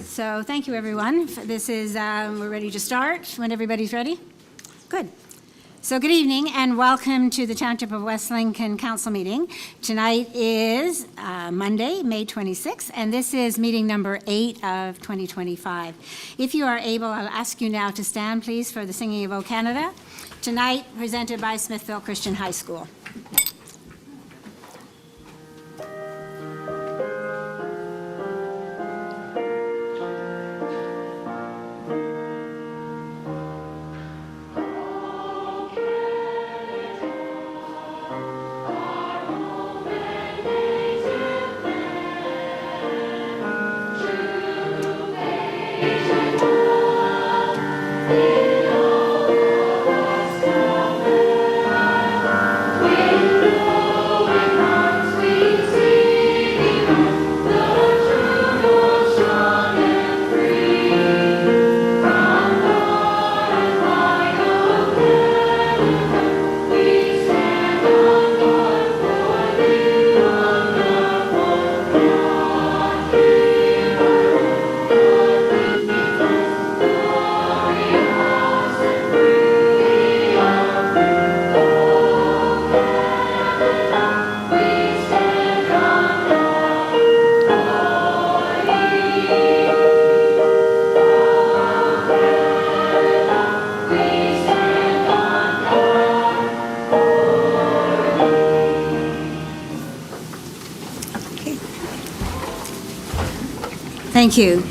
So thank you, everyone. This is, we're ready to start when everybody's ready. Good. So good evening and welcome to the Township of West Lincoln Council meeting. Tonight is Monday, May 26th, and this is meeting number 8 of 2025. If you are able, I'll ask you now to stand, please, for the singing of O Canada. Tonight, presented by Smithville Christian High School. Thank you.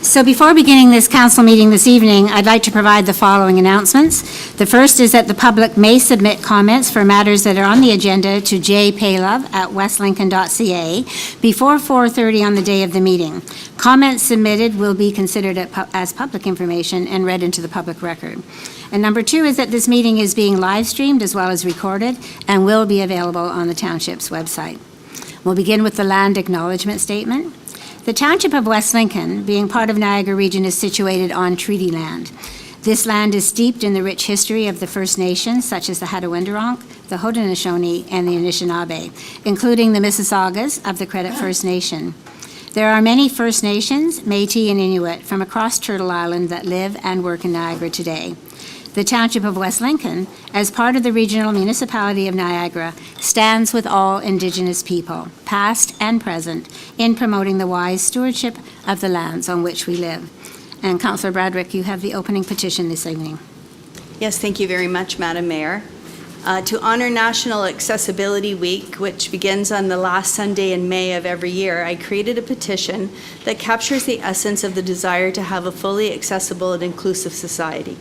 So before beginning this council meeting this evening, I'd like to provide the following announcements. The first is that the public may submit comments for matters that are on the agenda to jpaylove@westlincoln.ca before 4:30 on the day of the meeting. Comments submitted will be considered as public information and read into the public record. And number 2 is that this meeting is being live streamed as well as recorded and will be available on the Township's website. We'll begin with the land acknowledgement statement. The Township of West Lincoln, being part of Niagara Region, is situated on treaty land. This land is steeped in the rich history of the First Nations, such as the Hattaway-Wendronk, the Haudenosaunee, and the Anishinaabe, including the Mississaugas of the Credit First Nation. There are many First Nations, Métis, and Inuit from across Turtle Island that live and work in Niagara today. The Township of West Lincoln, as part of the Regional Municipality of Niagara, stands with all Indigenous people, past and present, in promoting the wise stewardship of the lands on which we live. And Councillor Bradwick, you have the opening petition this evening. Yes, thank you very much, Madam Mayor. To honor National Accessibility Week, which begins on the last Sunday in May of every year, I created a petition that captures the essence of the desire to have a fully accessible and inclusive society.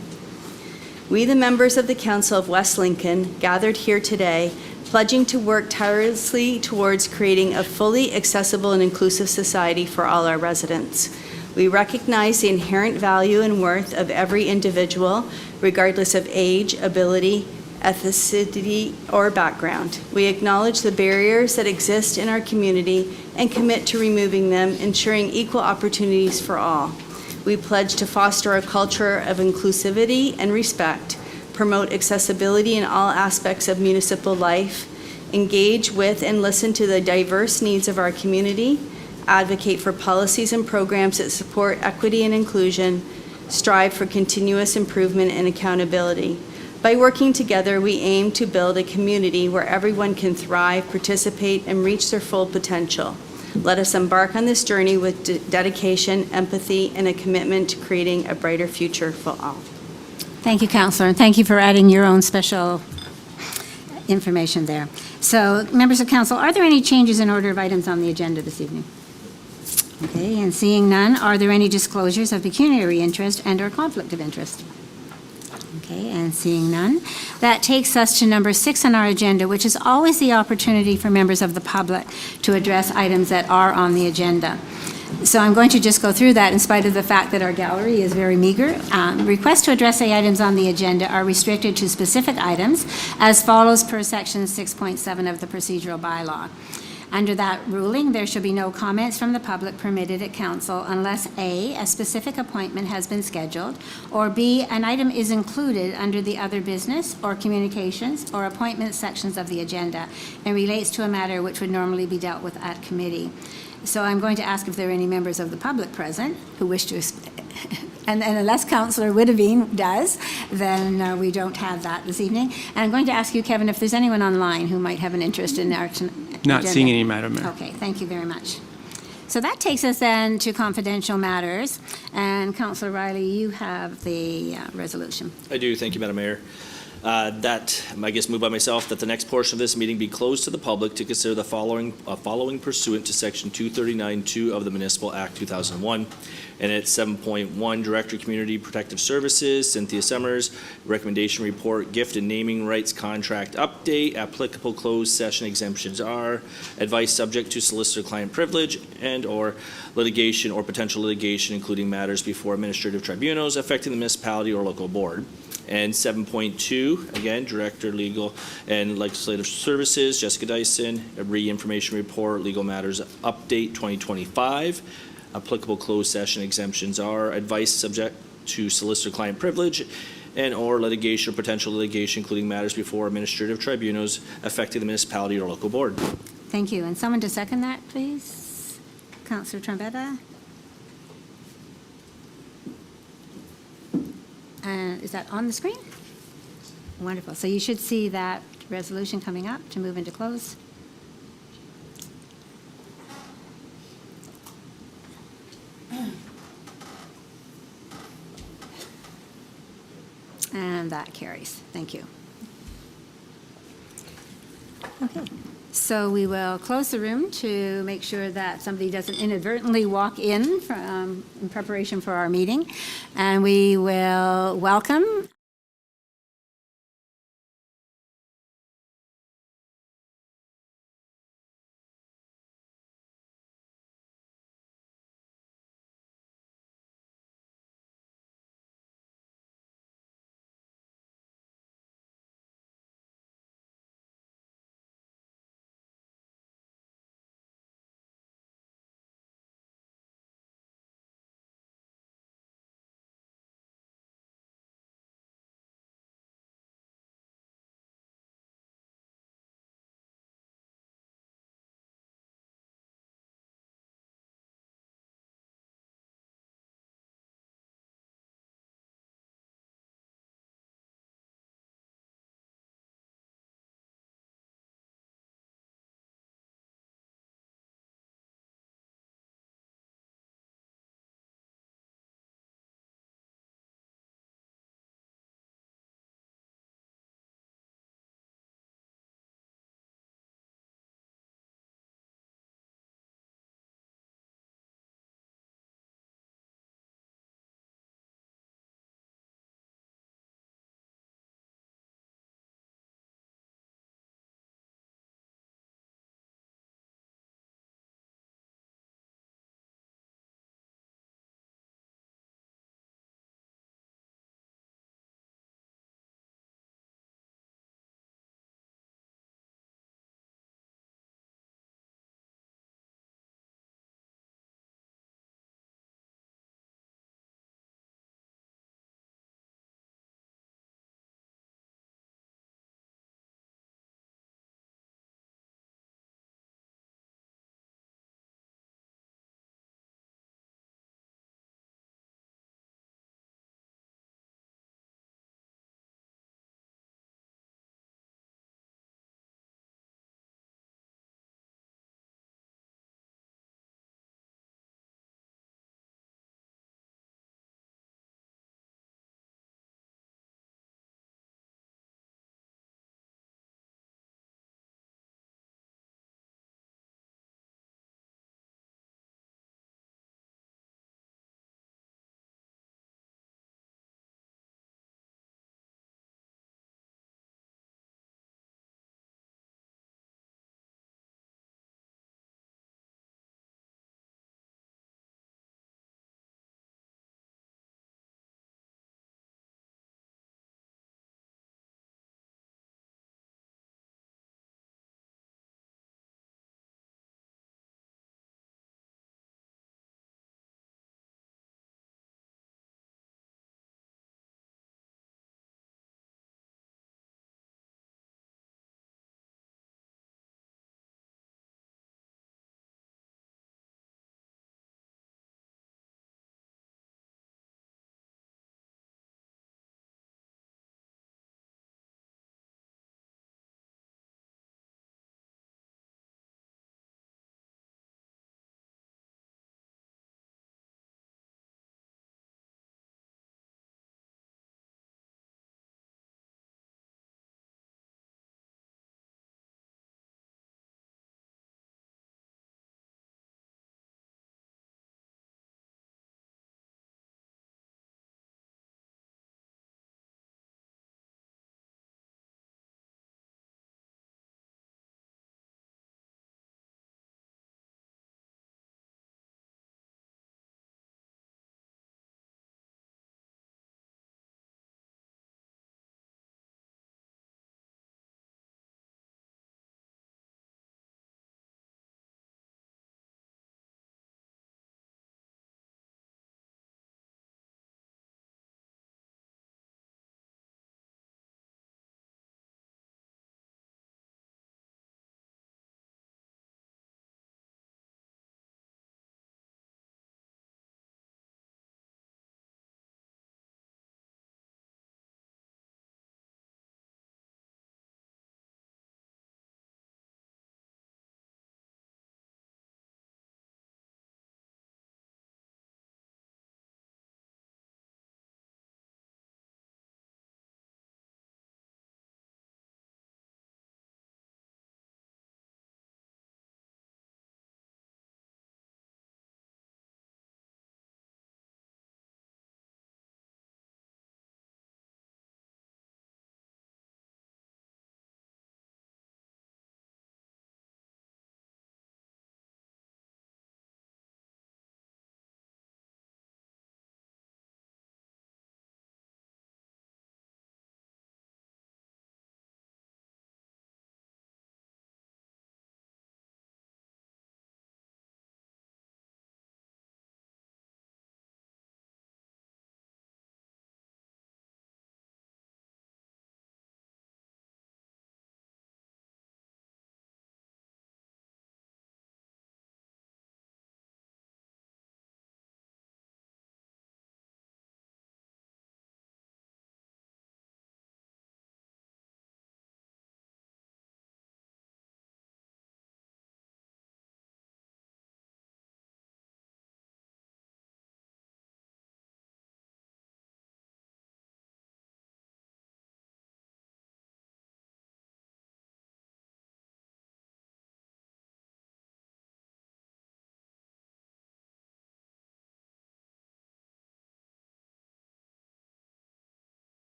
We, the members of the Council of West Lincoln, gathered here today, pledging to work tirelessly towards creating a fully accessible and inclusive society for all our residents. We recognize the inherent value and worth of every individual, regardless of age, ability, ethnicity, or background. We acknowledge the barriers that exist in our community and commit to removing them, ensuring equal opportunities for all. We pledge to foster a culture of inclusivity and respect, promote accessibility in all aspects of municipal life, engage with and listen to the diverse needs of our community, advocate for policies and programs that support equity and inclusion, strive for continuous improvement and accountability. By working together, we aim to build a community where everyone can thrive, participate, and reach their full potential. Let us embark on this journey with dedication, empathy, and a commitment to creating a brighter future for all. Thank you, Councillor, and thank you for adding your own special information there. So, members of Council, are there any changes in order of items on the agenda this evening? Okay, and seeing none, are there any disclosures of pecuniary interest and/or conflict of interest? Okay, and seeing none, that takes us to number 6 on our agenda, which is always the opportunity for members of the public to address items that are on the agenda. So I'm going to just go through that in spite of the fact that our gallery is very meager. Requests to address the items on the agenda are restricted to specific items as follows per section 6.7 of the procedural bylaw. Under that ruling, there shall be no comments from the public permitted at council unless A, a specific appointment has been scheduled, or B, an item is included under the other business or communications or appointment sections of the agenda and relates to a matter which would normally be dealt with at committee. So I'm going to ask if there are any members of the public present who wish to, and unless Councillor Witteveen does, then we don't have that this evening. And I'm going to ask you, Kevin, if there's anyone online who might have an interest in our Not seeing any, Madam Mayor. Okay, thank you very much. So that takes us then to confidential matters. And Councillor Riley, you have the resolution. I do. Thank you, Madam Mayor. That, I guess, moved by myself, that the next portion of this meeting be closed to the public to consider the following pursuant to Section 239(2) of the Municipal Act 2001. And it's 7.1, Director Community Protective Services, Cynthia Summers, recommendation report, gift and naming rights contract update, applicable closed session exemptions are, advice subject to solicitor-client privilege and/or litigation or potential litigation, including matters before administrative tribunals affecting the municipality or local board. And 7.2, again, Director Legal and Legislative Services, Jessica Dyson, a re-information report, legal matters update 2025. Applicable closed session exemptions are advice subject to solicitor-client privilege and/or litigation or potential litigation, including matters before administrative tribunals affecting the municipality or local board. Thank you. And someone to second that, please? Councillor Trombetta? Is that on the screen? Wonderful. So you should see that resolution coming up to move into close. And that carries. Thank you. Okay. So we will close the room to make sure that somebody doesn't inadvertently walk in preparation for our meeting. And we will welcome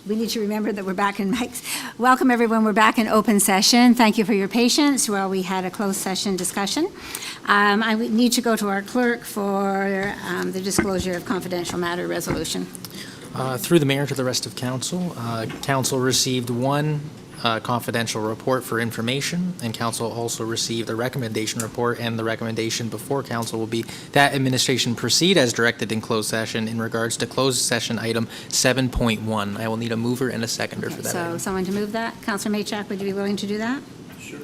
We need to remember that we're back in mics. Welcome, everyone. We're back in open session. Thank you for your patience while we had a closed session discussion. I would need to go to our clerk for the disclosure of confidential matter resolution. Through the mayor to the rest of council, council received one confidential report for information, and council also received a recommendation report, and the recommendation before council will be that administration proceed as directed in closed session in regards to closed session item 7.1. I will need a mover and a seconder for that So item. someone to move that? Councillor Maychak, would you be willing to do that? Sure.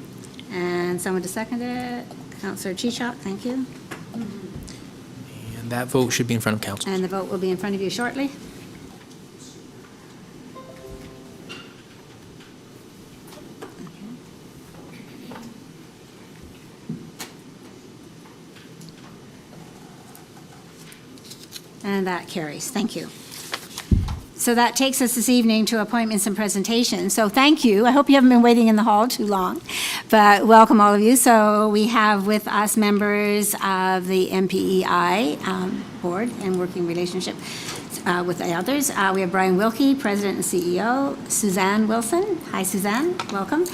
And someone to second it? Councillor Chichok, thank you. And that vote should be in front of council. And the vote will be in front of you shortly. And that carries. Thank you. So that takes us this evening to appointments and presentations. So thank you. I hope you haven't been waiting in the hall too long, but welcome all of you. So we have with us members of the MPEI board and working relationship with the others. We have Brian Wilkie, President and CEO. Suzanne Wilson. Hi, Suzanne. Welcome.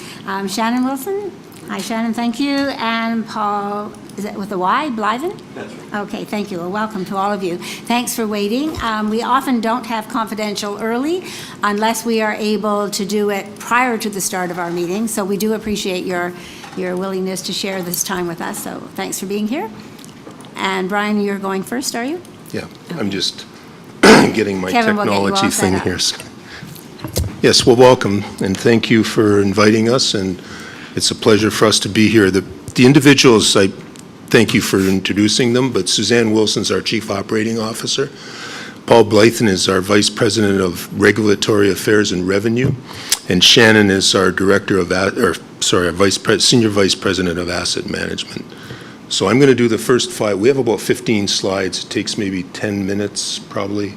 Shannon Wilson. Hi, Shannon. Thank you. And Paul, is it with a Y? Blyven? That's right. Okay, thank you. Well, welcome to all of you. Thanks for waiting. We often don't have confidential early unless we are able to do it prior to the start of our meeting. So we do appreciate your willingness to share this time with us. So thanks for being here. And Brian, you're going first, are you? Yeah, I'm just getting my Kevin will get you all technology set thing up. here. Yes, well, welcome, and thank you for inviting us, and it's a pleasure for us to be here. The individuals, I thank you for introducing them, but Suzanne Wilson's our Chief Operating Officer. Paul Blythen is our Vice President of Regulatory Affairs and Revenue, and Shannon is our Director of, our Senior Vice President of Asset Management. So I'm going to do the first 5. We have about 15 slides. It takes maybe 10 minutes, probably.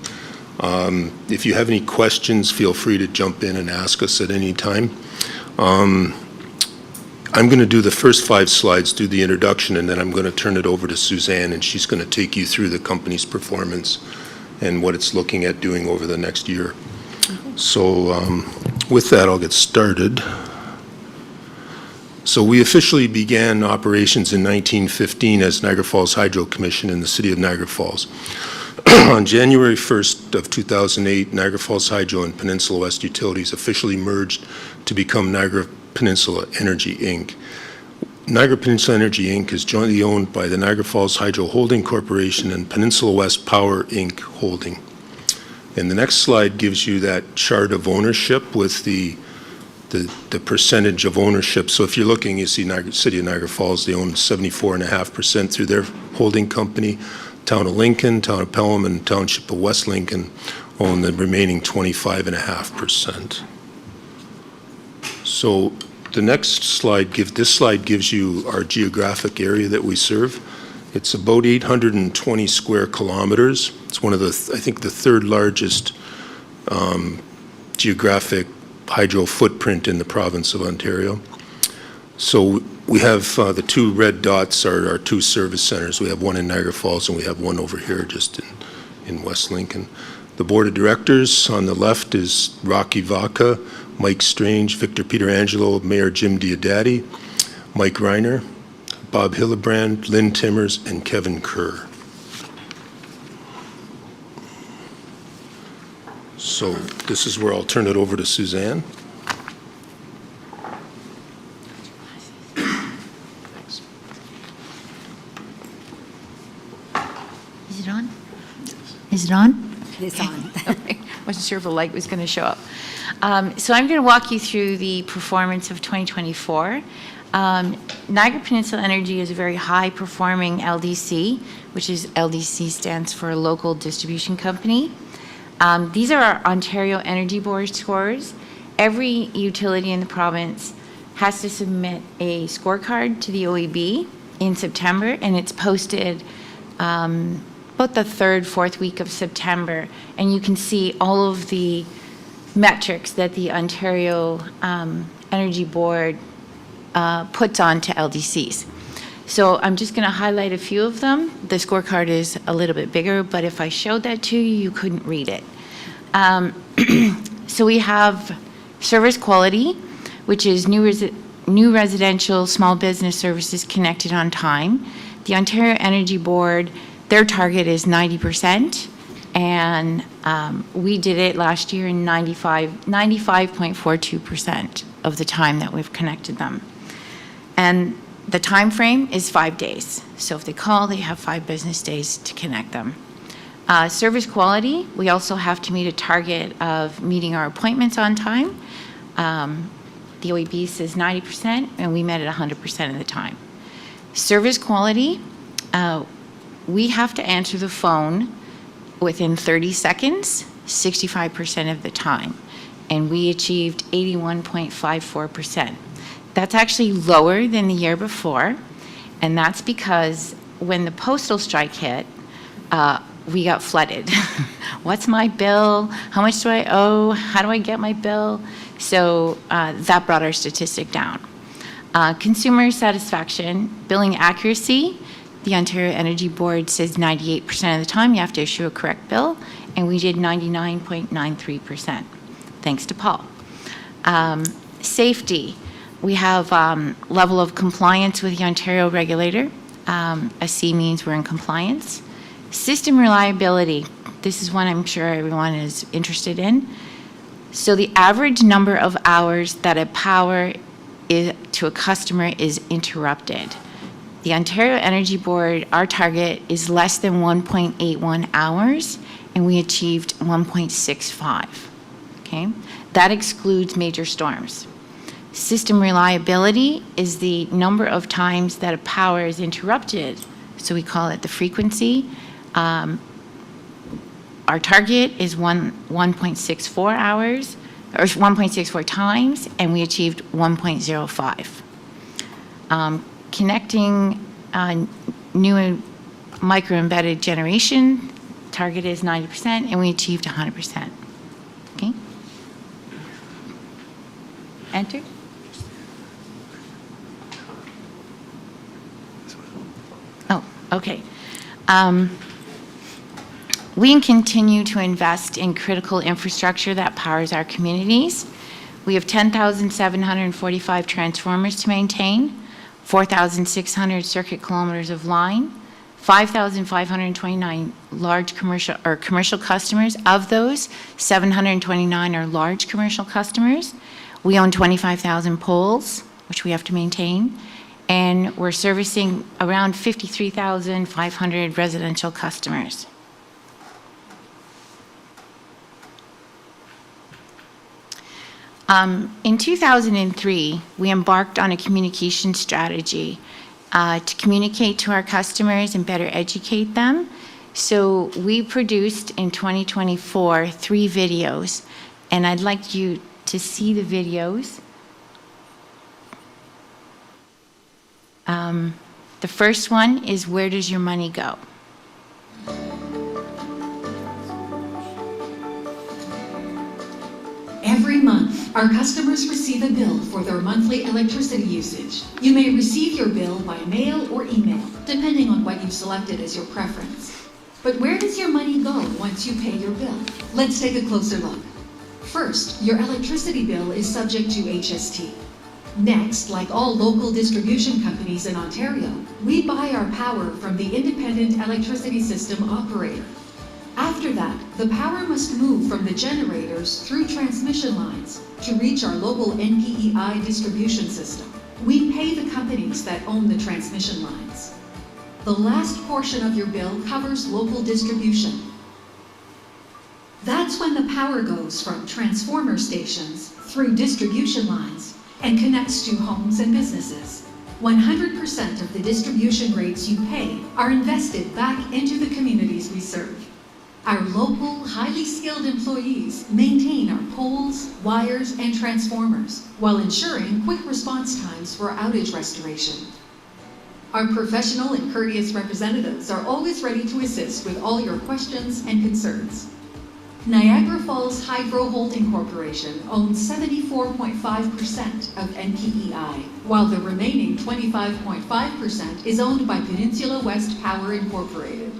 If you have any questions, feel free to jump in and ask us at any time. I'm going to do the first 5 slides, do the introduction, and then I'm going to turn it over to Suzanne, and she's going to take you through the company's performance and what it's looking at doing over the next year. So with that, I'll get started. So we officially began operations in 1915 as Niagara Falls Hydro Commission in the city of Niagara Falls. On January 1st of 2008, Niagara Falls Hydro and Peninsula West Utilities officially merged to become Niagara Peninsula Energy, Inc. Niagara Peninsula Energy, Inc. is jointly owned by the Niagara Falls Hydro Holding Corporation and Peninsula West Power, Inc. Holding. And the next slide gives you that chart of ownership with the percentage of ownership. So if you're looking, you see City of Niagara Falls, they own 74.5% through their holding company. Town of Lincoln, Town of Pelham, and Township of West Lincoln own the remaining 25.5%. So the next slide, this slide gives you our geographic area that we serve. It's about 820 square kilometers. It's one of the, I think, the third largest geographic hydro footprint in the province of Ontario. So we have the 2 red dots are our 2 service centers. We have one in Niagara Falls and we have one over here just in West Lincoln. The board of directors on the left is Rocky Vaca, Mike Strange, Victor Peterangelo, Mayor Jim Diodati, Mike Reiner, Bob Hillebrand, Lynn Timmers, and Kevin Kerr. So this is where I'll turn it over to Suzanne. Is it on? Is it on? It's on. Okay. Wasn't sure if a light was going to show up. So I'm going to walk you through the performance of 2024. Niagara Peninsula Energy is a very high-performing LDC, which is LDC stands for Local Distribution Company. These are our Ontario Energy Board scores. Every utility in the province has to submit a scorecard to the OEB in September, and it's posted about the 3rd, 4th week of September. And you can see all of the metrics that the Ontario Energy Board puts on to LDCs. So I'm just going to highlight a few of them. The scorecard is a little bit bigger, but if I showed that to you, you couldn't read it. So we have service quality, which is new residential small business services connected on time. The Ontario Energy Board, their target is 90%, and we did it last year in 95.42% of the time that we've connected them. And the time frame is 5 days. So if they call, they have 5 business days to connect them. Service quality, we also have to meet a target of meeting our appointments on time. The OEB says 90%, and we met it 100% of the time. Service quality, we have to answer the phone within 30 seconds, 65% of the time, and we achieved 81.54%. That's actually lower than the year before, and that's because when the postal strike hit, we got flooded. What's my bill? How much do I owe? How do I get my bill? So that brought our statistic down. Consumer satisfaction, billing accuracy, the Ontario Energy Board says 98% of the time you have to issue a correct bill, and we did 99.93%, thanks to Paul. Safety, we have level of compliance with the Ontario regulator. A C means we're in compliance. System reliability, this is one I'm sure everyone is interested in. So the average number of hours that a power to a customer is interrupted. The Ontario Energy Board, our target is less than 1.81 hours, and we achieved 1.65, okay? That excludes major storms. System reliability is the number of times that a power is interrupted, so we call it the frequency. Our target is 1.64 hours, or 1.64 times, and we achieved 1.05. Connecting new micro-embedded generation, target is 90%, and we achieved 100%. Okay? Enter. Oh, okay. We continue to invest in critical infrastructure that powers our communities. We have 10,745 transformers to maintain, 4,600 circuit kilometers of line, 5,529 large commercial customers. Of those, 729 are large commercial customers. We own 25,000 poles, which we have to maintain, and we're servicing around 53,500 residential customers. In 2003, we embarked on a communication strategy to communicate to our customers and better educate them. So we produced in 2024 3 videos, and I'd like you to see the videos. The first one is, where does your money go? Every month, our customers receive a bill for their monthly electricity usage. You may receive your bill by mail or email, depending on what you've selected as your preference. But where does your money go once you pay your bill? Let's take a closer look. First, your electricity bill is subject to HST. Next, like all local distribution companies in Ontario, we buy our power from the Independent Electricity System Operator. After that, the power must move from the generators through transmission lines to reach our local NPEI distribution system. We pay the companies that own the transmission lines. The last portion of your bill covers local distribution. That's when the power goes from transformer stations through distribution lines and connects to homes and businesses. 100% of the distribution rates you pay are invested back into the communities we serve. Our local, highly skilled employees maintain our poles, wires, and transformers while ensuring quick response times for outage restoration. Our professional and courteous representatives are always ready to assist with all your questions and concerns. Niagara Falls Hydro Holding Corporation owns 74.5% of NPEI, while the remaining 25.5% is owned by Peninsula West Power Incorporated.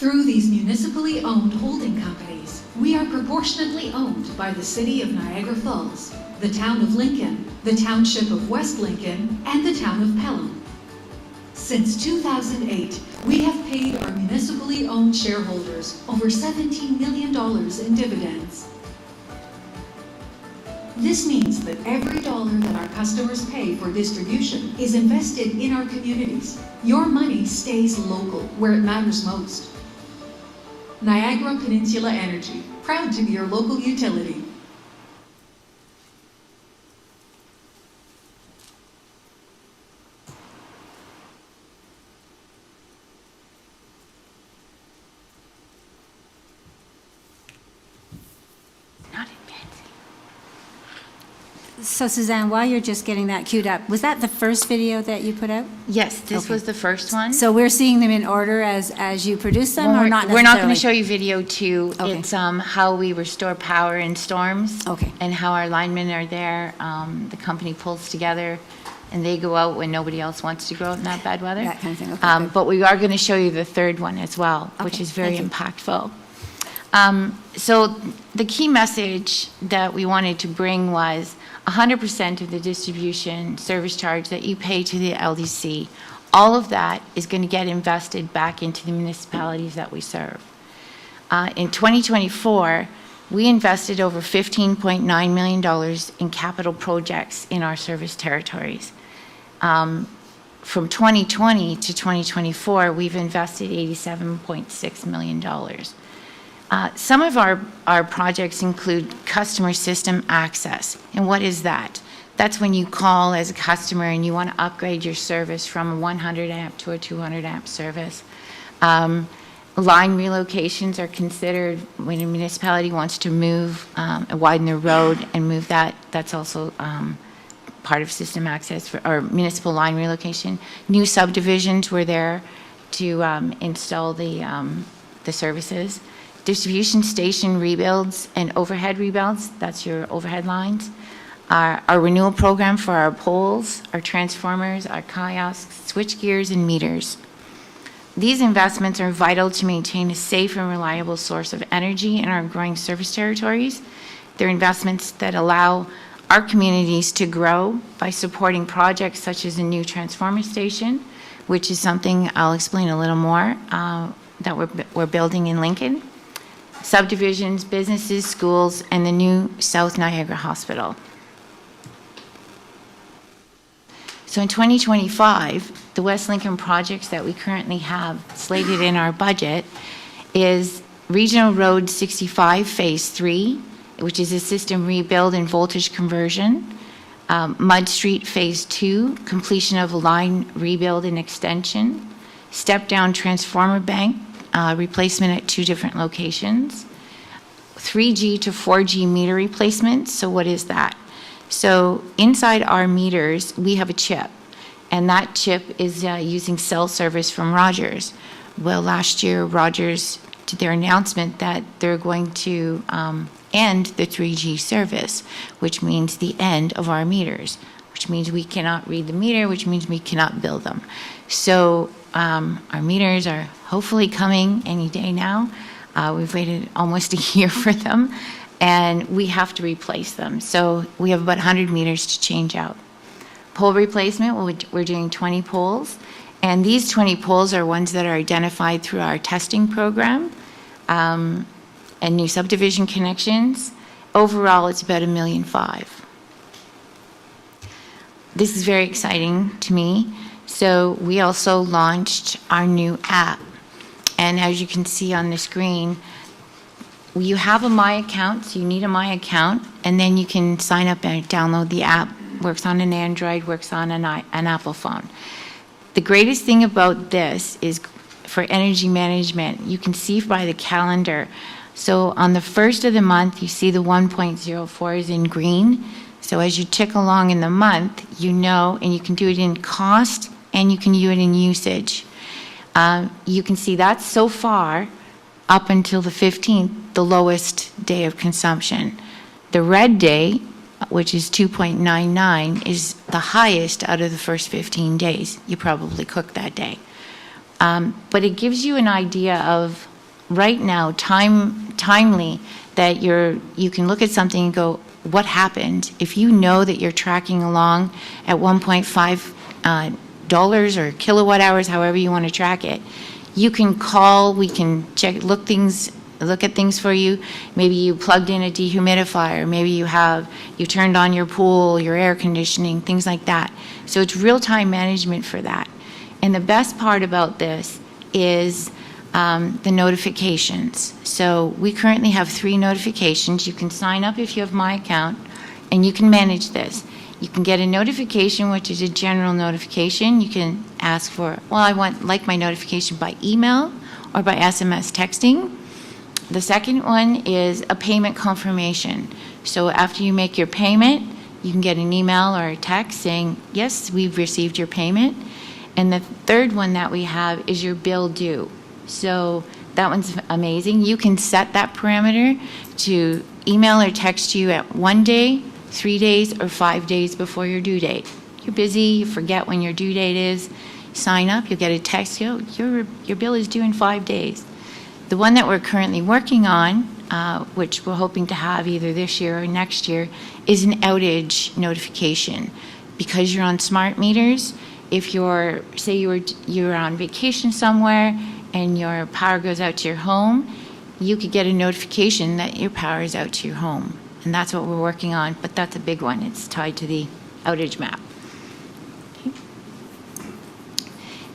Through these municipally owned holding companies, we are proportionately owned by the City of Niagara Falls, the Town of Lincoln, the Township of West Lincoln, and the Town of Pelham. Since 2008, we have paid our municipally owned shareholders over $17 million in dividends. This means that every dollar that our customers pay for distribution is invested in our communities. Your money stays local, where it matters most. Niagara Peninsula Energy, proud to be your local utility. Not in bed. So Suzanne, while you're just getting that queued up, was that the first video that you put out? Yes, this Okay. was the first one. So we're seeing them in order as you produce them, or not necessarily? We're not going to show you video two. Okay. It's how we restore power in storms. Okay. And how our linemen are there. The company pulls together, and they go out when nobody else wants to go out in that bad weather. That kind of thing, okay, good. But we are going to show you the third one as well, which Okay, is very thank you. impactful. So the key message that we wanted to bring was 100% of the distribution service charge that you pay to the LDC, all of that is going to get invested back into the municipalities that we serve. In 2024, we invested over $15.9 million in capital projects in our service territories. From 2020 to 2024, we've invested $87.6 million. Some of our projects include customer system access. And what is that? That's when you call as a customer and you want to upgrade your service from a 100 amp to a 200 amp service. Line relocations are considered when a municipality wants to move, widen their road and move that. That's also part of system access or municipal line relocation. New subdivisions were there to install the services. Distribution station rebuilds and overhead rebuilds, that's your overhead lines. Our renewal program for our poles, our transformers, our kiosks, switch gears, and meters. These investments are vital to maintain a safe and reliable source of energy in our growing service territories. They're investments that allow our communities to grow by supporting projects such as a new transformer station, which is something I'll explain a little more that we're building in Lincoln. Subdivisions, businesses, schools, and the new South Niagara Hospital. So in 2025, the West Lincoln projects that we currently have slated in our budget is Regional Road 65 Phase 3, which is a system rebuild and voltage conversion. Mud Street Phase 2, completion of a line rebuild and extension. Step-down transformer bank, replacement at 2 different locations. 3G to 4G meter replacement. So what is that? So inside our meters, we have a chip, and that chip is using cell service from Rogers. Well, last year, Rogers did their announcement that they're going to end the 3G service, which means the end of our meters, which means we cannot read the meter, which means we cannot bill them. So our meters are hopefully coming any day now. We've waited almost a year for them, and we have to replace them. So we have about 100 meters to change out. Pole replacement, we're doing 20 poles, and these 20 poles are ones that are identified through our testing program, and new subdivision connections. Overall, it's about $1.5 million. This is very exciting to me. So we also launched our new app. And as you can see on the screen, you have a My Account, so you need a My Account, and then you can sign up and download the app. Works on an Android, works on an Apple phone. The greatest thing about this is for energy management. You can see by the calendar. So on the first of the month, you see the 1.04 is in green. So as you tick along in the month, you know, and you can do it in cost and you can do it in usage. You can see that so far, up until the 15th, the lowest day of consumption. The red day, which is 2.99, is the highest out of the first 15 days. You probably cooked that day. But it gives you an idea of right now timely that you can look at something and go, what happened? If you know that you're tracking along at 1.5 dollars or kilowatt hours, however you want to track it, you can call, we can look at things for you. Maybe you plugged in a dehumidifier, maybe you turned on your pool, your air conditioning, things like that. So it's real-time management for that. And the best part about this is the notifications. So we currently have 3 notifications. You can sign up if you have my account, and you can manage this. You can get a notification, which is a general notification. You can ask for, well, I want my notification by email or by SMS texting. The second one is a payment confirmation. So after you make your payment, you can get an email or a text saying, yes, we've received your payment. And the third one that we have is your bill due. So that one's amazing. You can set that parameter to email or text you at 1 day, 3 days, or 5 days before your due date. You're busy, you forget when your due date is, sign up, you'll get a text, your bill is due in 5 days. The one that we're currently working on, which we're hoping to have either this year or next year, is an outage notification. Because you're on smart meters, if say you're on vacation somewhere and your power goes out to your home, you could get a notification that your power is out to your home. And that's what we're working on, but that's a big one. It's tied to the outage map. Okay.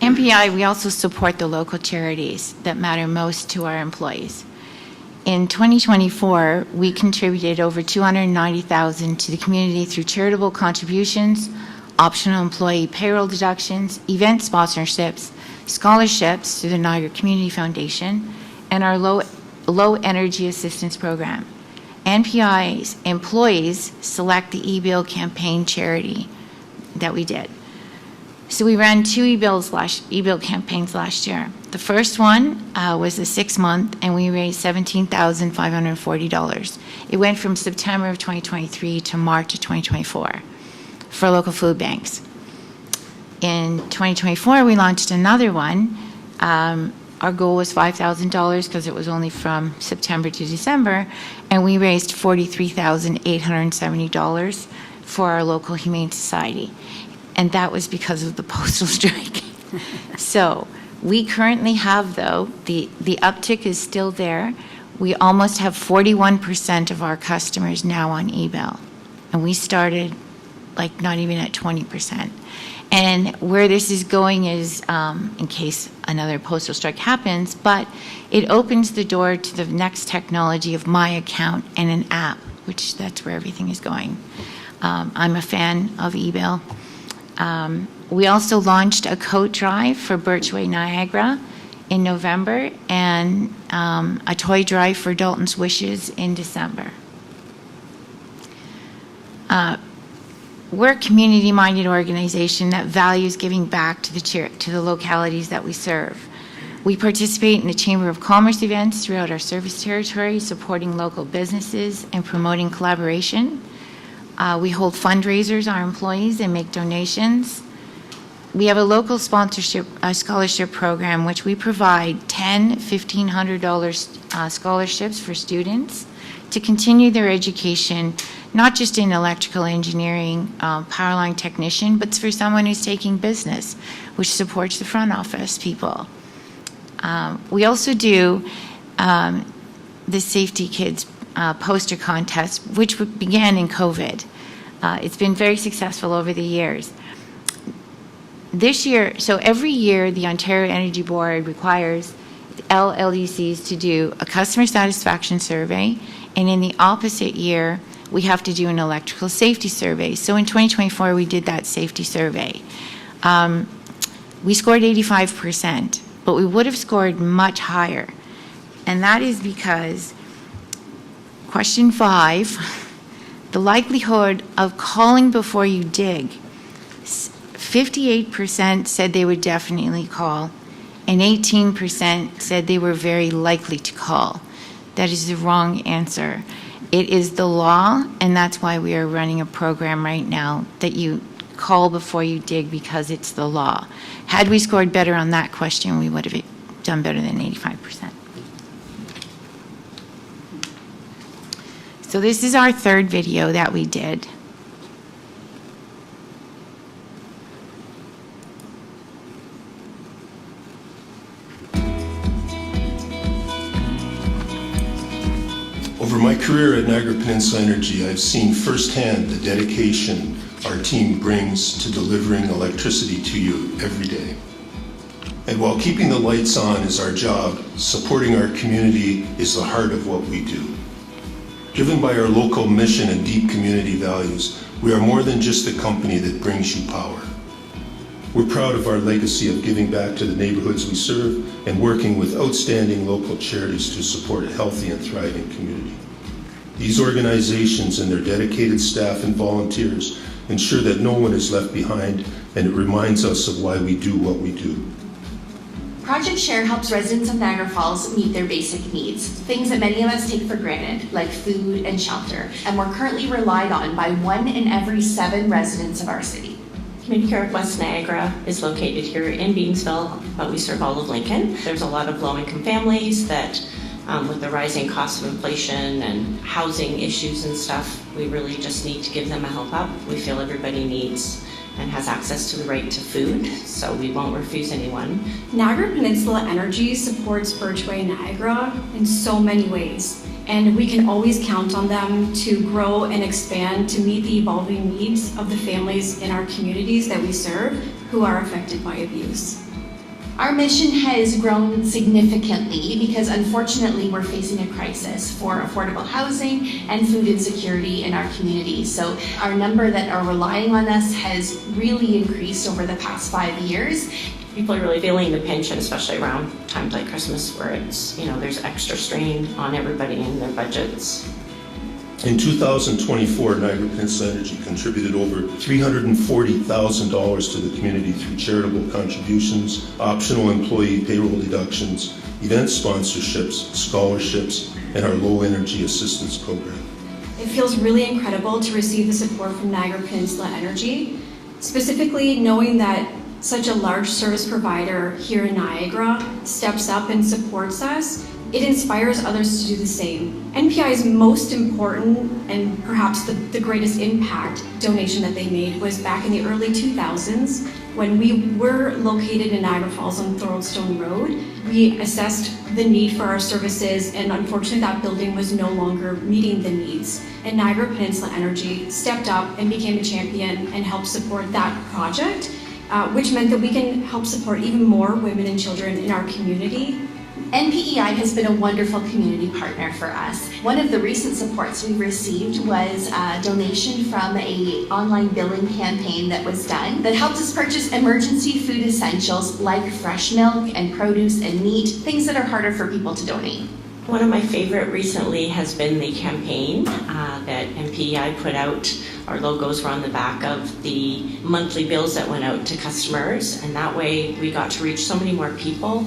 MPI, we also support the local charities that matter most to our employees. In 2024, we contributed over $290,000 to the community through charitable contributions, optional employee payroll deductions, event sponsorships, scholarships through the Niagara Community Foundation, and our low energy assistance program. NPI's employees select the e-bill campaign charity that we did. So we ran 2 e-bill campaigns last year. The first one was a 6-month, and we raised $17,540. It went from September of 2023 to March of 2024 for local food banks. In 2024, we launched another one. Our goal was $5,000 because it was only from September to December, and we raised $43,870 for our local Humane Society. And that was because of the postal strike. So we currently have, though, the uptick is still there. We almost have 41% of our customers now on e-bill. And we started not even at 20%. And where this is going is, in case another postal strike happens, but it opens the door to the next technology of my account and an app, which that's where everything is going. I'm a fan of e-bill. We also launched a coat drive for Birchway Niagara in November and a toy drive for Dalton's Wishes in December. We're a community-minded organization that values giving back to the localities that we serve. We participate in the Chamber of Commerce events throughout our service territory, supporting local businesses and promoting collaboration. We hold fundraisers, our employees, and make donations. We have a local sponsorship scholarship program, which we provide $10, $1,500 scholarships for students to continue their education, not just in electrical engineering, power line technician, but for someone who's taking business, which supports the front office people. We also do the Safety Kids poster contest, which began in COVID. It's been very successful over the years. This year, so every year, the Ontario Energy Board requires LLDCs to do a customer satisfaction survey, and in the opposite year, we have to do an electrical safety survey. So in 2024, we did that safety survey. We scored 85%, but we would have scored much higher. And that is because, question 5, the likelihood of calling before you dig, 58% said they would definitely call, and 18% said they were very likely to call. That is the wrong answer. It is the law, and that's why we are running a program right now that you call before you dig, because it's the law. Had we scored better on that question, we would have done better than 85%. So this is our third video that we did. Over my career at Niagara Peninsula Energy, I've seen firsthand the dedication our team brings to delivering electricity to you every day. And while keeping the lights on is our job, supporting our community is the heart of what we do. Driven by our local mission and deep community values, we are more than just a company that brings you power. We're proud of our legacy of giving back to the neighborhoods we serve and working with outstanding local charities to support a healthy and thriving community. These organizations and their dedicated staff and volunteers ensure that no one is left behind, and it reminds us of why we do what we do. Project Share helps residents of Niagara Falls meet their basic needs, things that many of us take for granted, like food and shelter, and we're currently relied on by 1 in every 7 residents of our city. Community Care of West Niagara is located here in Beamsville, but we serve all of Lincoln. There's a lot of low-income families that, with the rising cost of inflation and housing issues and stuff, we really just need to give them a help up. We feel everybody needs and has access to the right to food, so we won't refuse anyone. Niagara Peninsula Energy supports Birchway Niagara in so many ways, and we can always count on them to grow and expand to meet the evolving needs of the families in our communities that we serve who are affected by abuse. Our mission has grown significantly because unfortunately we're facing a crisis for affordable housing and food insecurity in our community. So our number that are relying on us has really increased over the past 5 years. People are really feeling the pinch, and especially around times like Christmas where it's, there's extra strain on everybody in their budgets. In 2024, Niagara Peninsula Energy contributed over $340,000 to the community through charitable contributions, optional employee payroll deductions, event sponsorships, scholarships, and our low energy assistance program. It feels really incredible to receive the support from Niagara Peninsula Energy, specifically knowing that such a large service provider here in Niagara steps up and supports us. It inspires others to do the same. NPI's most important and perhaps the greatest impact donation that they made was back in the early 2000s when we were located in Niagara Falls on Thoroldstone Road. We assessed the need for our services, and unfortunately that building was no longer meeting the needs. And Niagara Peninsula Energy stepped up and became a champion and helped support that project, which meant that we can help support even more women and children in our community. NPEI has been a wonderful community partner for us. One of the recent supports we received was a donation from an online billing campaign that was done that helped us purchase emergency food essentials like fresh milk and produce and meat, things that are harder for people to donate. One of my favorite recently has been the campaign that NPEI put out. Our logos were on the back of the monthly bills that went out to customers, and that way we got to reach so many more people.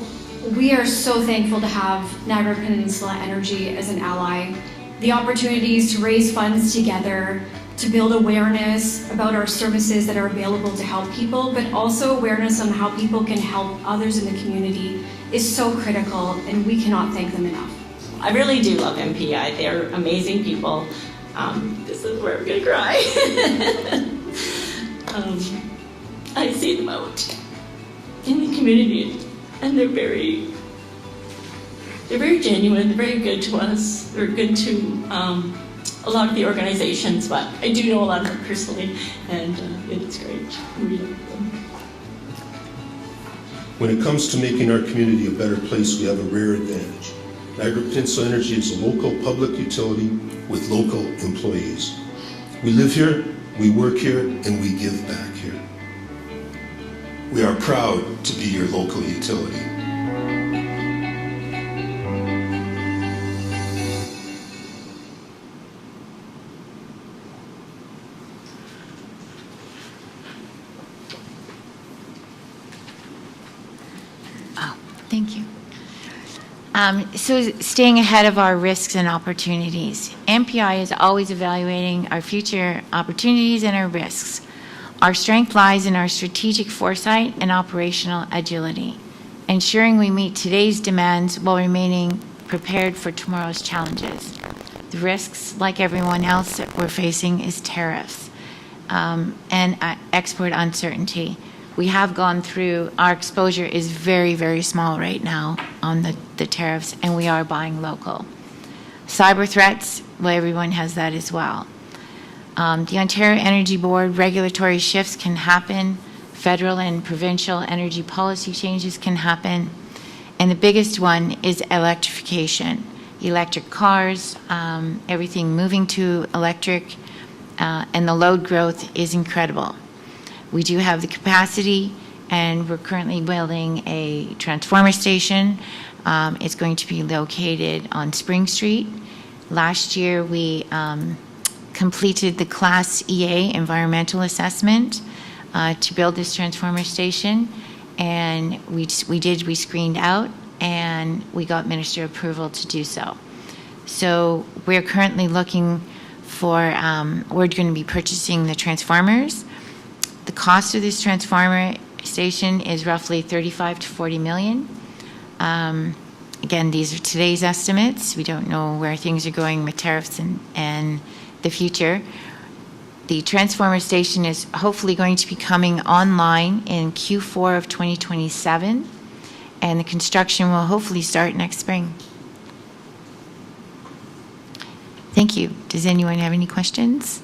We are so thankful to have Niagara Peninsula Energy as an ally. The opportunities to raise funds together, to build awareness about our services that are available to help people, but also awareness on how people can help others in the community is so critical, and we cannot thank them enough. I really do love MPI. They're amazing people. This is where I'm gonna cry. I see them out in the community, and they're very genuine. They're very good to us. They're good to a lot of the organizations, but I do know a lot of them personally, and it's great. I really love them. When it comes to making our community a better place, we have a rare advantage. Niagara Peninsula Energy is a local public utility with local employees. We live here, we work here, and we give back here. We are proud to be your local utility. Oh, thank you. So staying ahead of our risks and opportunities. MPI is always evaluating our future opportunities and our risks. Our strength lies in our strategic foresight and operational agility, ensuring we meet today's demands while remaining prepared for tomorrow's challenges. The risks, like everyone else that we're facing, is tariffs and export uncertainty. We have gone through, our exposure is very, very small right now on the tariffs, and we are buying local. Cyber threats, well, everyone has that as well. The Ontario Energy Board regulatory shifts can happen. Federal and provincial energy policy changes can happen. And the biggest one is electrification. Electric cars, everything moving to electric, and the load growth is incredible. We do have the capacity, and we're currently building a transformer station. It's going to be located on Spring Street. Last year, we completed the Class EA environmental assessment to build this transformer station, and we screened out, and we got minister approval to do so. So we're currently looking for, we're going to be purchasing the transformers. The cost of this transformer station is roughly 35 to 40 million. Again, these are today's estimates. We don't know where things are going with tariffs and the future. The transformer station is hopefully going to be coming online in Q4 of 2027, and the construction will hopefully start next spring. Thank you. Does anyone have any questions?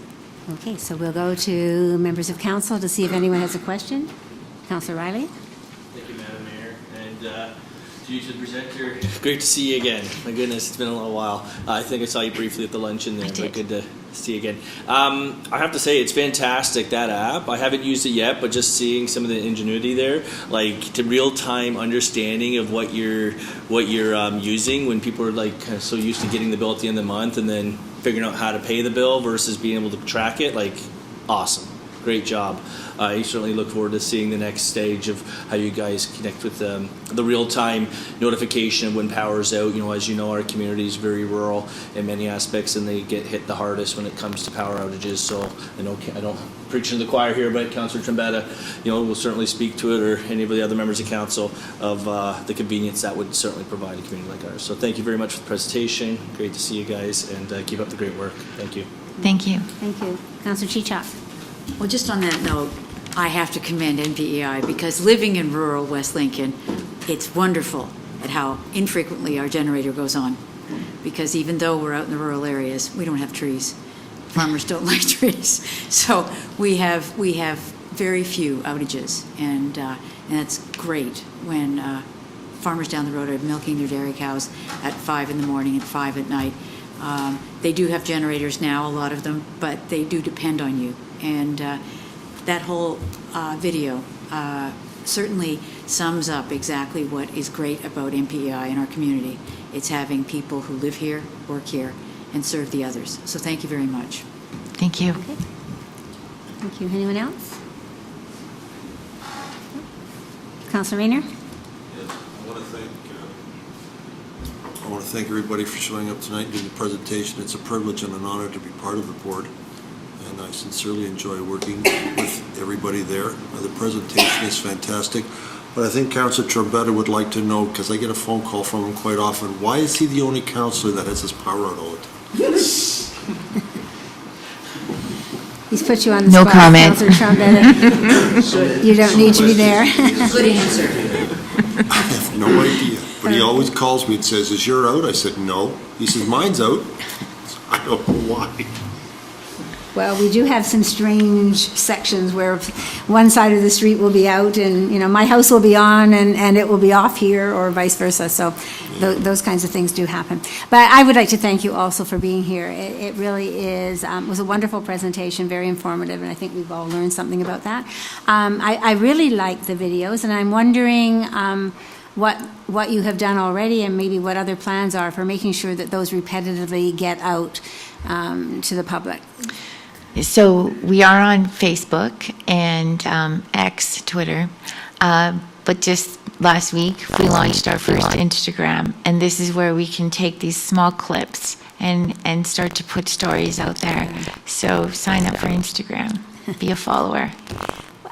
Okay, so we'll go to members of council to see if anyone has a question. Councillor Riley? Thank you, Madam Mayor. And to you, to the presenter, great to see you again. My goodness, it's been a little while. I think I saw you briefly at the luncheon there, but good to see you again. I have to say, it's fantastic, that app. I haven't used it yet, but just seeing some of the ingenuity there, like the real-time understanding of what you're using when people are like kind of so used to getting the bill at the end of the month and then figuring out how to pay the bill versus being able to track it, like, awesome. Great job. I certainly look forward to seeing the next stage of how you guys connect with the real-time notification of when power's out. You know, as you know, our community is very rural in many aspects, and they get hit the hardest when it comes to power outages. So I know I don't preach in the choir here, but Councillor Trombetta, you know, will certainly speak to it, or any of the other members of council, of the convenience that would certainly provide a community like ours. So thank you very much for the presentation. Great to see you guys, and keep up the great work. Thank you. Thank you. Thank you. Councillor Chichok? Well, just on that note, I have to commend NPEI, because living in rural West Lincoln, it's wonderful at how infrequently our generator goes on. Because even though we're out in the rural areas, we don't have trees. Farmers don't like trees. So we have very few outages, and that's great when farmers down the road are milking their dairy cows at 5 in the morning and 5 at night. They do have generators now, a lot of them, but they do depend on you. And that whole video certainly sums up exactly what is great about MPEI in our community. It's having people who live here, work here, and serve the others. So thank you very much. Thank you. Okay. Thank you. Anyone else? Councillor Rayner? Yes, I want to thank everybody for showing up tonight and doing the presentation. It's a privilege and an honor to be part of the board, and I sincerely enjoy working with everybody there. The presentation is fantastic, but I think Councillor Trombetta would like to know, because I get a phone call from him quite often, why is he the only councillor that has his power out all the time? He's put you on the No spot, comment. Councillor Trombetta. You don't need to be there. Good answer. I have no idea, but he always calls me and says, "Is your out?" I said, "No." He says, "Mine's out." I don't know why. Well, we do have some strange sections where one side of the street will be out and, you know, my house will be on and it will be off here, or vice versa. So those kinds of things do happen. But I would like to thank you also for being here. It really was a wonderful presentation, very informative, and I think we've all learned something about that. I really like the videos, and I'm wondering what you have done already and maybe what other plans are for making sure that those repetitively get out to the public. So we are on Facebook and X, Twitter, but just last week we launched our first Instagram, and this is where we can take these small clips and start to put stories out there. So sign up for Instagram, be a follower.